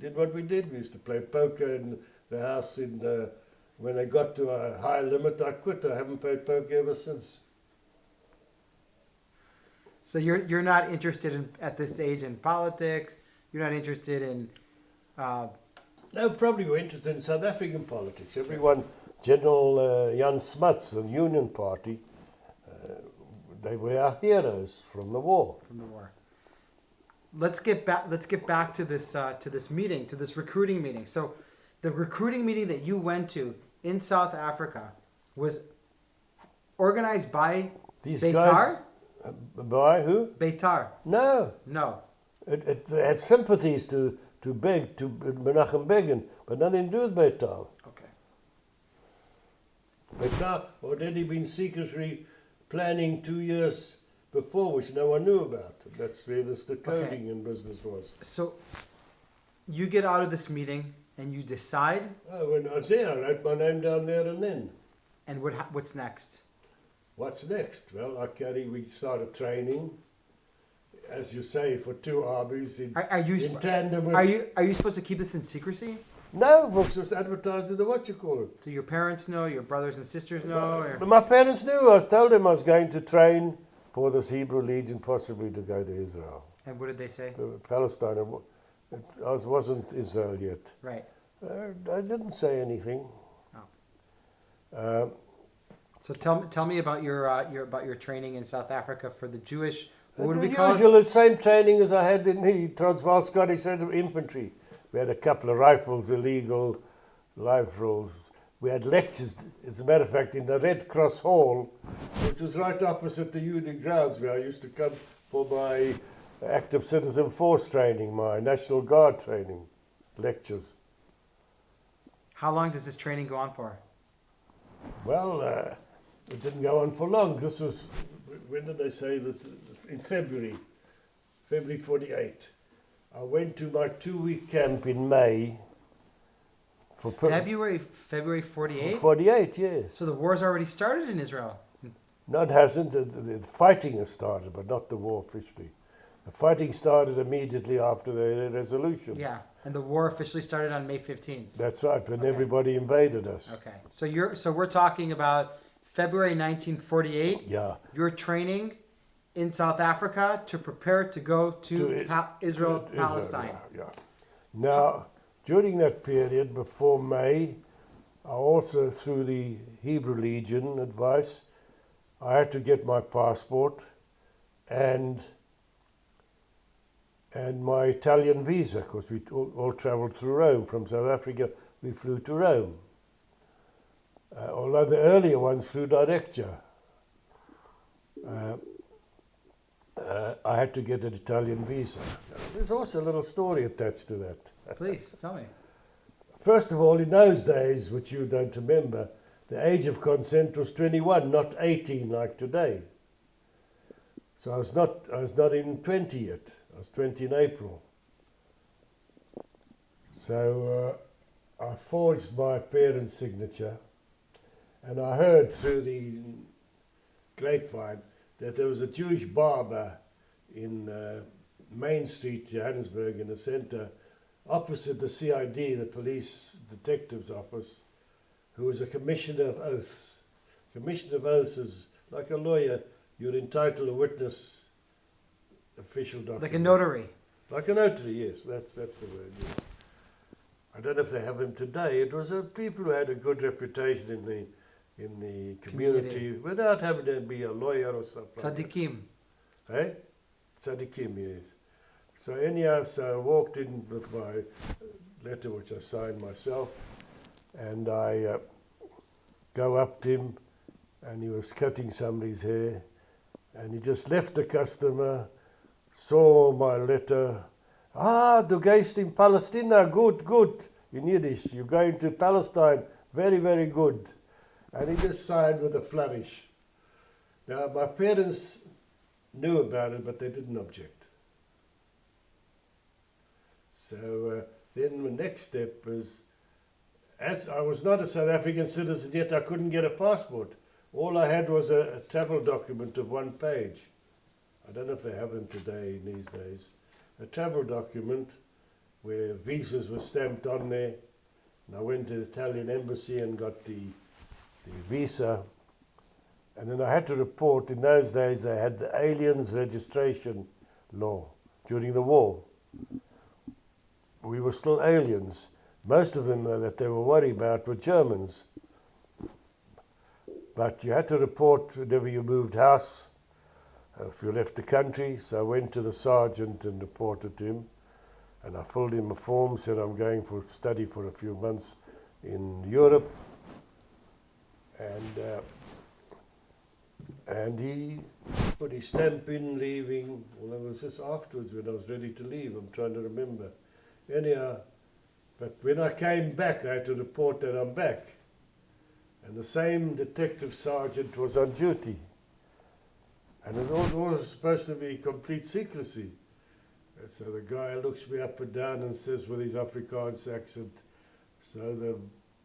did what we did. We used to play poker in the house. When I got to a high limit, I quit. I haven't played poker ever since. So you're not interested in at this age in politics. You're not interested in. No, probably we're interested in South African politics. Everyone, General Jan Smuts, the Union Party, they were our heroes from the war. From the war. Let's get back to this meeting, to this recruiting meeting. So, the recruiting meeting that you went to in South Africa was organized by These Beitar. guys, by who? Beitar. No, No. it had sympathies to to beg to Menachem Begin, but nothing to do with Beitar. Okay. But now already been secretly planning 2 years before, which no one knew about. That's where the coding in business was. So you get out of this meeting and you decide. Oh, when I was there, I wrote my name down there and then. And what's next? What's next? Well, we started training, as you say, for 2 armies in tandem with... Are you supposed to keep this in secrecy? No, it was advertised in the what-you-call-it. Do your parents know, your brothers and sisters know? My parents knew. I told them I was going to train for this Hebrew Legion, possibly to go to Israel. And what did they say? Palestine. I wasn't Israel yet. Right. I didn't say anything. Oh. So tell me about your training in South Africa for the Jewish. What would we call it? The same training as I had in the Transvaal Scottish Infantry. We had a couple of rifles, illegal rifles. We had lectures, as a matter of fact, in the Red Cross Hall, which was right opposite the Union grounds where I used to come for my active citizen force training, my National Guard training lectures. How long does this training go on for? Well, it didn't go on for long. This was, when did they say that? In February 48. I went to my 2-week camp in May. February 48? 48, yes. So the war's already started in Israel? No, it hasn't. The fighting has started, but not the war officially. The fighting started immediately after the resolution. Yeah, and the war officially started on May 15th. That's right, when everybody invaded us. Okay, so we're talking about February 1948. Yeah. You're training in South Africa to prepare to go to Israel, Palestine. Yeah. Now, during that period, before May, I also, through the Hebrew Legion advice, I had to get my passport and my Italian visa, because we all travelled through Rome. From South Africa, we flew to Rome. Although the earlier ones flew direct here. I had to get an Italian visa. There's also a little story attached to that. Please, tell me. First of all, in those days, which you don't remember, the age of consent was 21, not 18 like today. So I was not even 20 yet. I was 20 in April. So I forged my parents' signature, and I heard through the grapevine that there was a Jewish barber in Main Street, Johannesburg, in the centre, opposite the CID, the police detective's office, who was a commissioner of oaths. Commissioner of oaths is like a lawyer. You're entitled to witness official documents. Like a notary. Like a notary, yes. That's the word. Yes. I don't know if they have them today. It was people who had a good reputation in the community without having to be a lawyer or something. Tzaddikim. Eh? Tzaddikim, yes. So anyhow, I walked in with my letter, which I signed myself, and I go up to him, and he was cutting somebody's hair, and he just left the customer, saw my letter. Du gehst in Palästina, good. In Yiddish, you're going to Palestine, very, very good. And he just signed with a flourish. Now, my parents knew about it, but they didn't object. So then the next step was, as I was not a South African citizen yet, I couldn't get a passport. All I had was a travel document of 1 page. I don't know if they have them today, in these days. A travel document where visas were stamped on there. And I went to the Italian embassy and got the visa. And then I had to report, in those days they had the aliens registration law during the war. We were still aliens. Most of them that they were worried about were Germans. But you had to report whenever you moved house, if you left the country. So I went to the sergeant and reported to him. And I filled in a form, said I'm going for study for a few months in Europe. And he put his stamp in, leaving. Well, it was just afterwards when I was ready to leave. I'm trying to remember. Anyhow, but when I came back, I had to report that I'm back. And the same detective sergeant was on duty. And it was supposed to be complete secrecy. And so the guy looks me up and down and says with his Afrikaans accent, "So the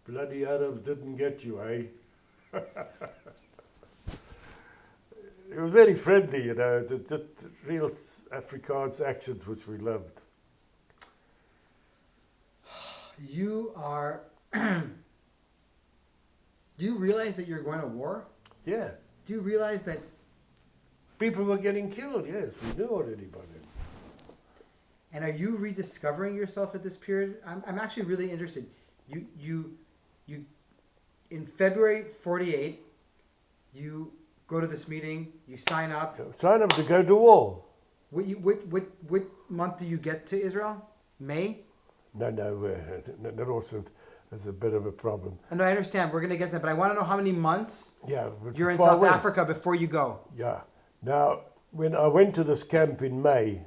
bloody Arabs didn't get you, eh?" It was very friendly, you know, the real Afrikaans accent which we loved. You are... Do you realize that you're going to war? Yeah. Do you realize that... People were getting killed, yes. We knew already about it. And are you rediscovering yourself at this period? I'm actually really interested. You in February 48, you go to this meeting, you sign up. Sign up to go to war. What month do you get to Israel? May? No, that also is a bit of a problem. No, I understand. We're going to get to that, but I want to know how many months you're in far South away. Africa before you go. Yeah. Now, when I went to this camp in May,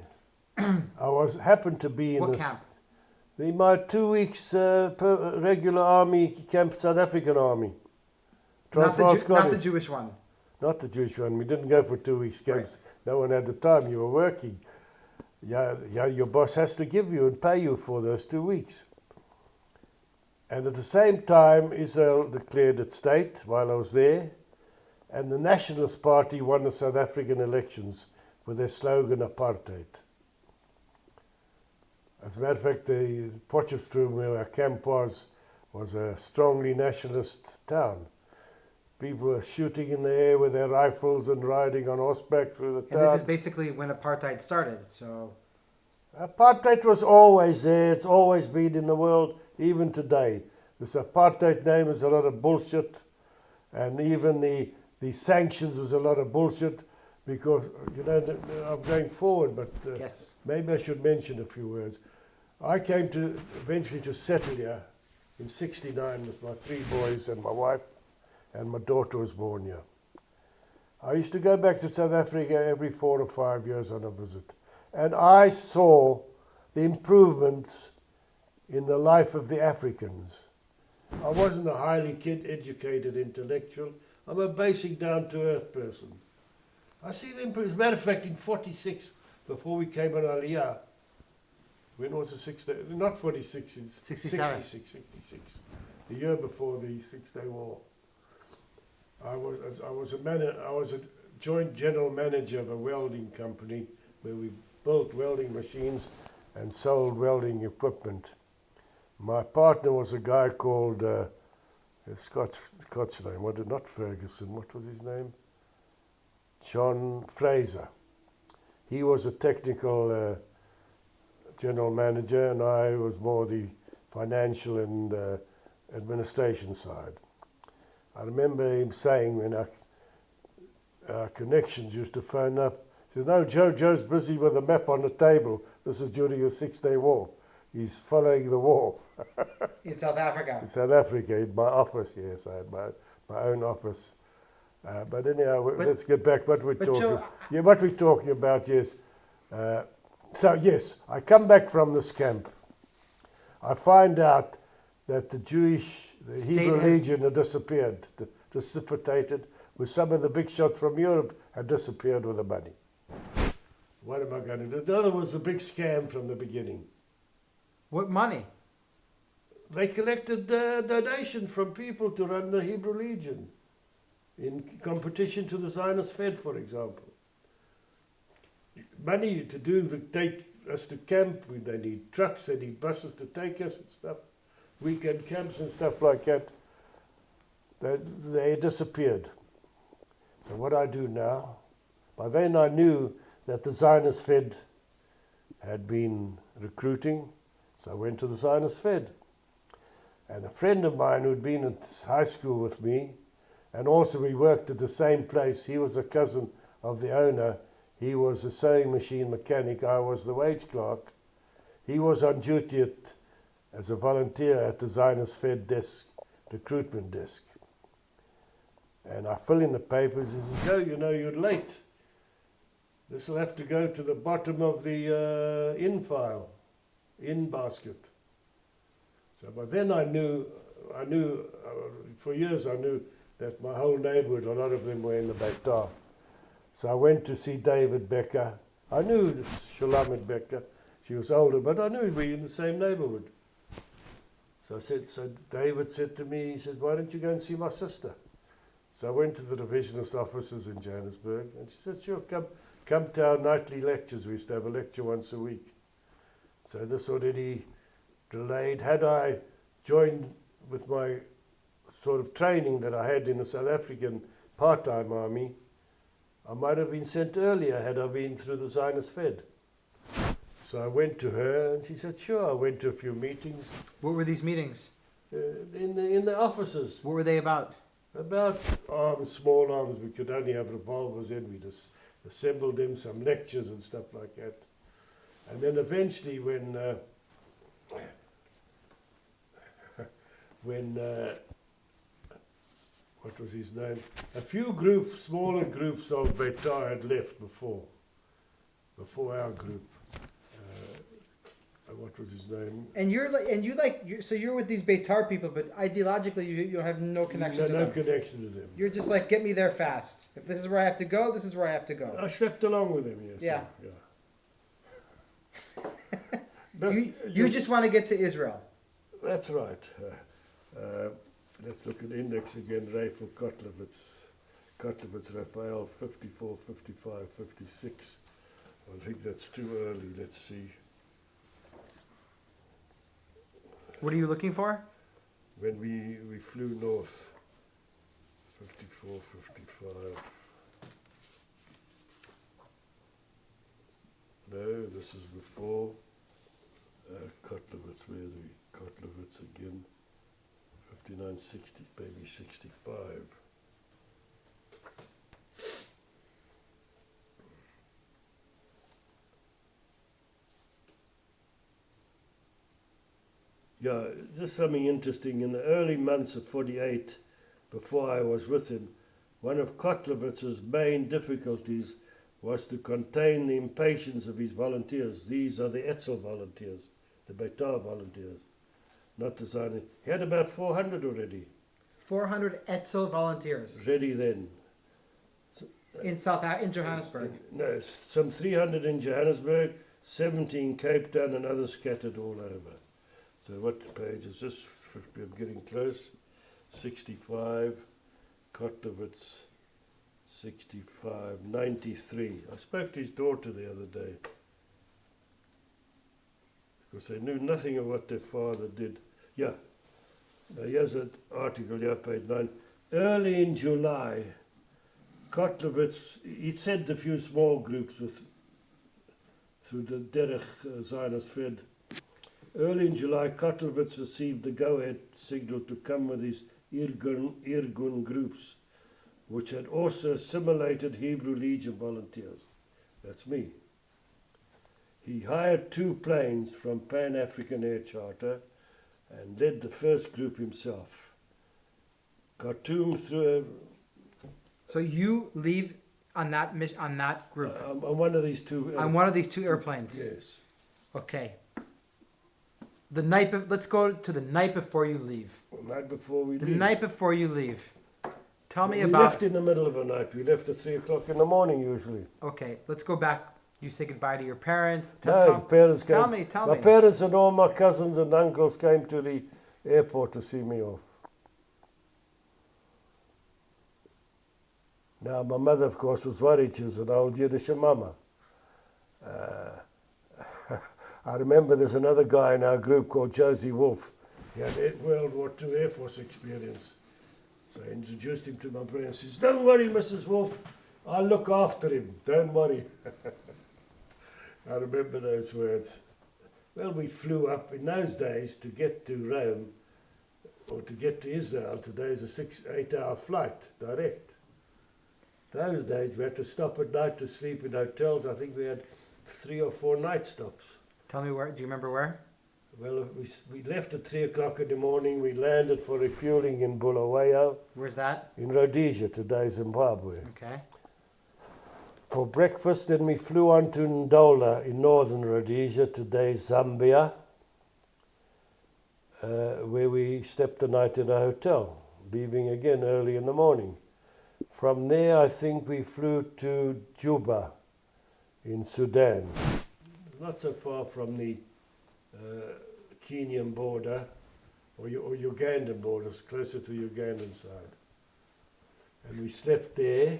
I happened to be in What this, camp? my 2 weeks regular army camp, South African Army. Not the Jewish one. Not the Jewish one. We didn't go for 2 weeks camps. Right. No one had the time. You were working. Yeah, your boss has to give you and pay you for those 2 weeks. And at the same time, Israel declared its state while I was there, and the Nationalist Party won the South African elections with their slogan apartheid. As a matter of fact, the Potchefstroom, where our camp was a strongly nationalist town. People were shooting in the air with their rifles and riding on horseback through the town. And this is basically when apartheid started, so... Apartheid was always there. It's always been in the world, even today. This apartheid name is a lot of bullshit, and even the sanctions was a lot of bullshit, because, you know, I'm going forward, but yes. Maybe I should mention a few words. I came to eventually to settle here in '69 with my 3 boys and my wife, and my daughter was born here. I used to go back to South Africa every 4 or 5 years on a visit, and I saw the improvements in the life of the Africans. I wasn't a highly educated intellectual. I'm a basic down-to-earth person. I see the improvements. As a matter of fact, in '46, before we came on Aliyah, when was the 6 day? Not 46, it's 67. 66. The year before the 6 Day War. I was a joint general manager of a welding company where we built welding machines and sold welding equipment. My partner was a guy called Scott's name, not Ferguson, what was his name? John Fraser. He was a technical general manager, and I was more the financial and administration side. I remember him saying when our connections used to phone up, he said, "No, Joe's busy with a map on the table. This is during the 6 Day War. He's following the war." In South Africa? In South Africa, in my office, yes. I had my own office. But anyhow, let's get back what we're talking about. Yeah, what we're talking about, yes. So, yes, I come back from this camp. I find out that the Hebrew Legion had disappeared, dissipated, with some of the big shots from Europe had disappeared with the money. What am I going to do? The other was a big scam from the beginning. What money? They collected donations from people to run the Hebrew Legion in competition to the Zionist Fed, for example. Money to take us to camp. They need trucks, they need buses to take us and stuff. Weekend camps and stuff like that. They disappeared. So what I do now, by then I knew that the Zionist Fed had been recruiting, so I went to the Zionist Fed. And a friend of mine who'd been at high school with me, and also we worked at the same place, he was a cousin of the owner, he was a sewing machine mechanic, I was the wage clerk. He was on duty as a volunteer at the Zionist Fed desk, recruitment desk. And I fill in the papers, he says, "Oh, you know, you're late. This will have to go to the bottom of the in file." in basket. So, but then I knew, for years I knew that my whole neighborhood, a lot of them were in the Beitar. So I went to see David Becker. I knew Shulamit Becker. She was older, but I knew we were in the same neighborhood. So David said to me, he said, why don't you go and see my sister? So I went to the divisionist offices in Johannesburg, and she said, sure, come to our nightly lectures. We used to have a lecture once a week. So this already delayed. Had I joined with my sort of training that I had in the South African part-time army, I might have been sent earlier had I been through the Zionist Fed. So I went to her, and she said, sure. I went to a few meetings. What were these meetings? In the offices. What were they about? About arms, small arms. We could only have revolvers in. We just assembled them, some lectures and stuff like that. And then eventually when what was his name? A few groups, smaller groups of Beitar had left before our group. What was his name? And so you're with these Beitar people, but ideologically you have no connection to them. No connection to them. You're just like, get me there fast. If this is where I have to go, this is where I have to go. I slept along with them, yes. Yeah. But you just want to get to Israel. That's right. Let's look at the index again. Rafal Kotlowitz, Raphael, 54, 55, 56. I think that's too early. Let's see. What are you looking for? When we flew north, 54, 55. No, this is before Kotlowitz. Where's the Kotlowitz again? 59, 60, maybe 65. Yeah, there's something interesting. In the early months of 48, before I was with him, one of Kotlowitz's main difficulties was to contain the impatience of his volunteers. These are the Etzel volunteers, the Beitar volunteers, not the Zionist. He had about 400 already. 400 Etzel volunteers. Ready then. So, in Johannesburg? No, some 300 in Johannesburg, 70 in Cape Town, and others scattered all over. So what page is this? I'm getting close. 65, Kotlowitz, 65, 93. I spoke to his daughter the other day, because they knew nothing of what their father did. Yeah, here's an article here, page 9. Early in July, Kotlowitz, he sent a few small groups through the Derech Zionist Fed. Early in July, Kotlowitz received the go-ahead signal to come with his Irgun groups, which had also assimilated Hebrew Legion volunteers. That's me. He hired 2 planes from Pan-African Air Charter and led the first group himself. Khartoum through a... So you leave on that group? On one of these two... on one of these 2 airplanes? Yes. Okay. Let's go to the night before you leave. The night before we leave. The night before you leave. Tell me we about... We left in the middle of the night. We left at 3 o'clock in the morning usually. Okay, let's go back. You say goodbye to your parents. Parents came. Tell me. My parents and all my cousins and uncles came to the airport to see me off. Now, my mother, of course, was worried. She was an old Yiddish mama. I remember there's another guy in our group called Josie Woolf. He had World War II Air Force experience. So I introduced him to my brother and says, don't worry, Mrs. Woolf, I'll look after him, don't worry. I remember those words. Well, we flew up in those days to get to Rome, or to get to Israel. Today is a 8-hour flight, direct. Those days we had to stop at night to sleep in hotels. I think we had 3 or 4 night stops. Tell me where. Do you remember where? Well, we left at 3 o'clock in the morning. We landed for refueling in Bulawayo. Where's that? In Rhodesia, today Zimbabwe. Okay. For breakfast, then we flew on to Ndola in northern Rhodesia, today Zambia. where we slept the night in a hotel, leaving again early in the morning. From there, I think we flew to Juba in Sudan, not so far from the Kenyan border or Ugandan border, closer to Ugandan side. And we slept there.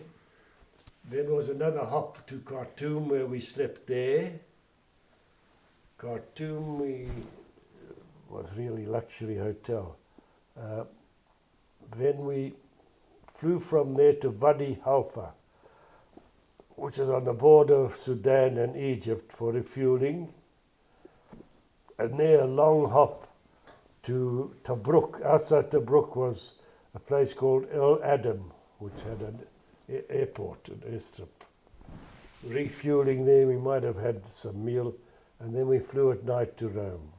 Then was another hop to Khartoum where we slept there. Khartoum was really luxury hotel. Then we flew from there to Wadi Halfa, which is on the border of Sudan and Egypt for refueling. And there a long hop to Tobruk. Outside Tobruk was a place called El Adam, which had an airport, an airstrip. Refueling there, we might have had some meal, and then we flew at night to Rome.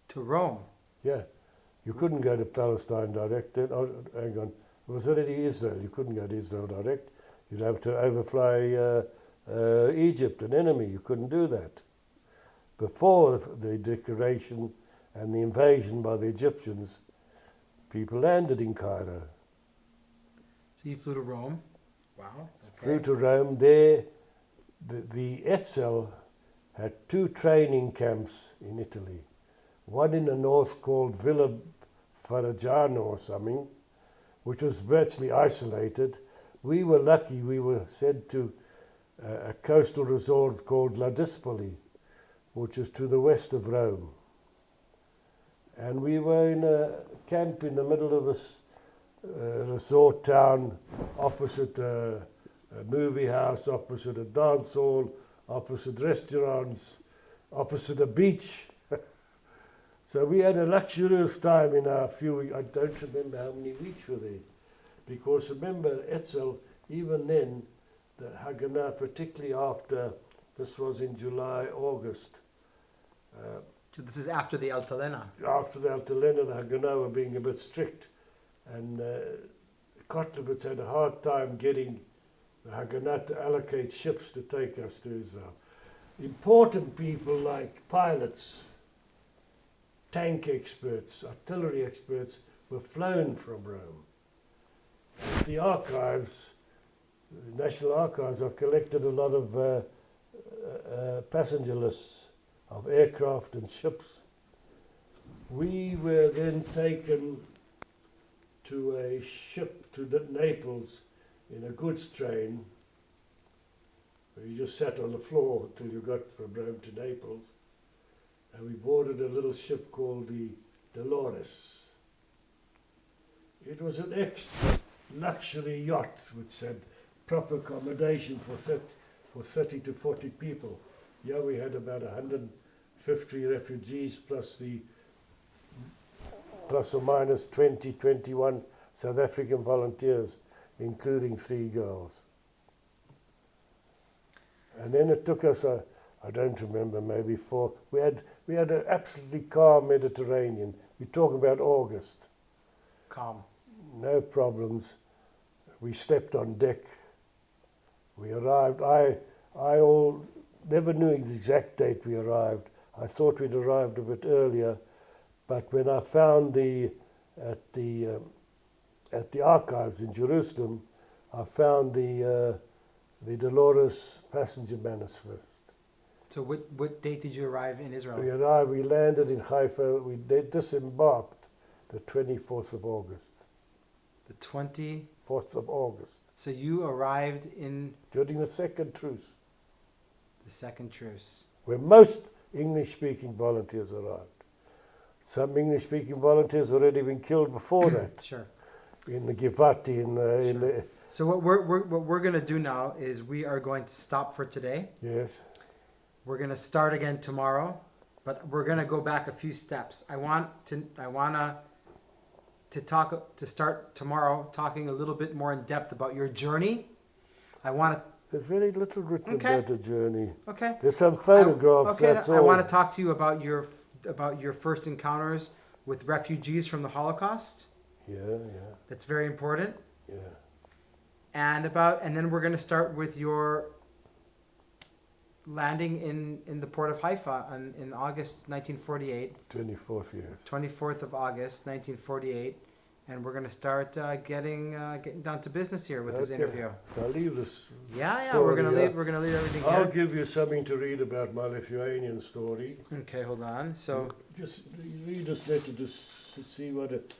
To Rome? Yeah. You couldn't go to Palestine direct. Then, hang on. It was already Israel. You couldn't go to Israel direct. You'd have to overfly Egypt, an enemy. You couldn't do that. Before the declaration and the invasion by the Egyptians, people landed in Cairo. So you flew to Rome? Wow. Okay. Flew to Rome. There, the Etzel had 2 training camps in Italy. One in the north called Villa Farajano or something, which was virtually isolated. We were lucky, we were sent to a coastal resort called La Dispoli, which is to the west of Rome. And we were in a camp in the middle of a resort town, opposite a movie house, opposite a dance hall, opposite restaurants, opposite a beach. So we had a luxurious time in our few weeks. I don't remember how many weeks were there. Because remember, Etzel, even then, the Haganah, particularly after, this was in July, August. So this is after the Altalena? After the Altalena, the Haganah were being a bit strict. And Kotlowitz had a hard time getting the Haganah to allocate ships to take us to Israel. Important people like pilots, tank experts, artillery experts were flown from Rome. The archives, the National Archives, have collected a lot of passenger lists of aircraft and ships. We were then taken to a ship to Naples in a goods train, where you just sat on the floor until you got from Rome to Naples. And we boarded a little ship called the Dolores. It was an ex-luxury yacht which had proper accommodation for 30 to 40 people. Yeah, we had about 150 refugees plus or minus 21 South African volunteers, including 3 girls. And then it took us I don't remember, maybe 4. We had an absolutely calm Mediterranean. We're talking about August. Calm. No problems. We slept on deck. We arrived. I never knew the exact date we arrived. I thought we'd arrived a bit earlier, but when I found at the archives in Jerusalem, I found the Dolores passenger manuscript. So what date did you arrive in Israel? We landed in Haifa. We disembarked the 24th of August. The 4th of August. So you arrived in... During the second truce. The second truce. Where most English-speaking volunteers arrived. Some English-speaking volunteers had already been killed before that. Sure. In the Givati. Sure. So what we're going to do now is we are going to stop for today. Yes. We're going to start again tomorrow, but we're going to go back a few steps. I want to start tomorrow talking a little bit more in depth about your journey. There's very little written about the journey. Okay. There's some photographs. That's all. I want to talk to you about your first encounters with refugees from the Holocaust. Yeah. That's very important. Yeah. And then we're going to start with your landing in the port of Haifa in August 1948. 24th year. 24th of August 1948, and we're going to start getting down to business here with this interview. So I'll leave this. Yeah, we're going to leave everything I'll here. give you something to read about my Lithuanian story. Okay, hold on. So Just read this letter to see what it.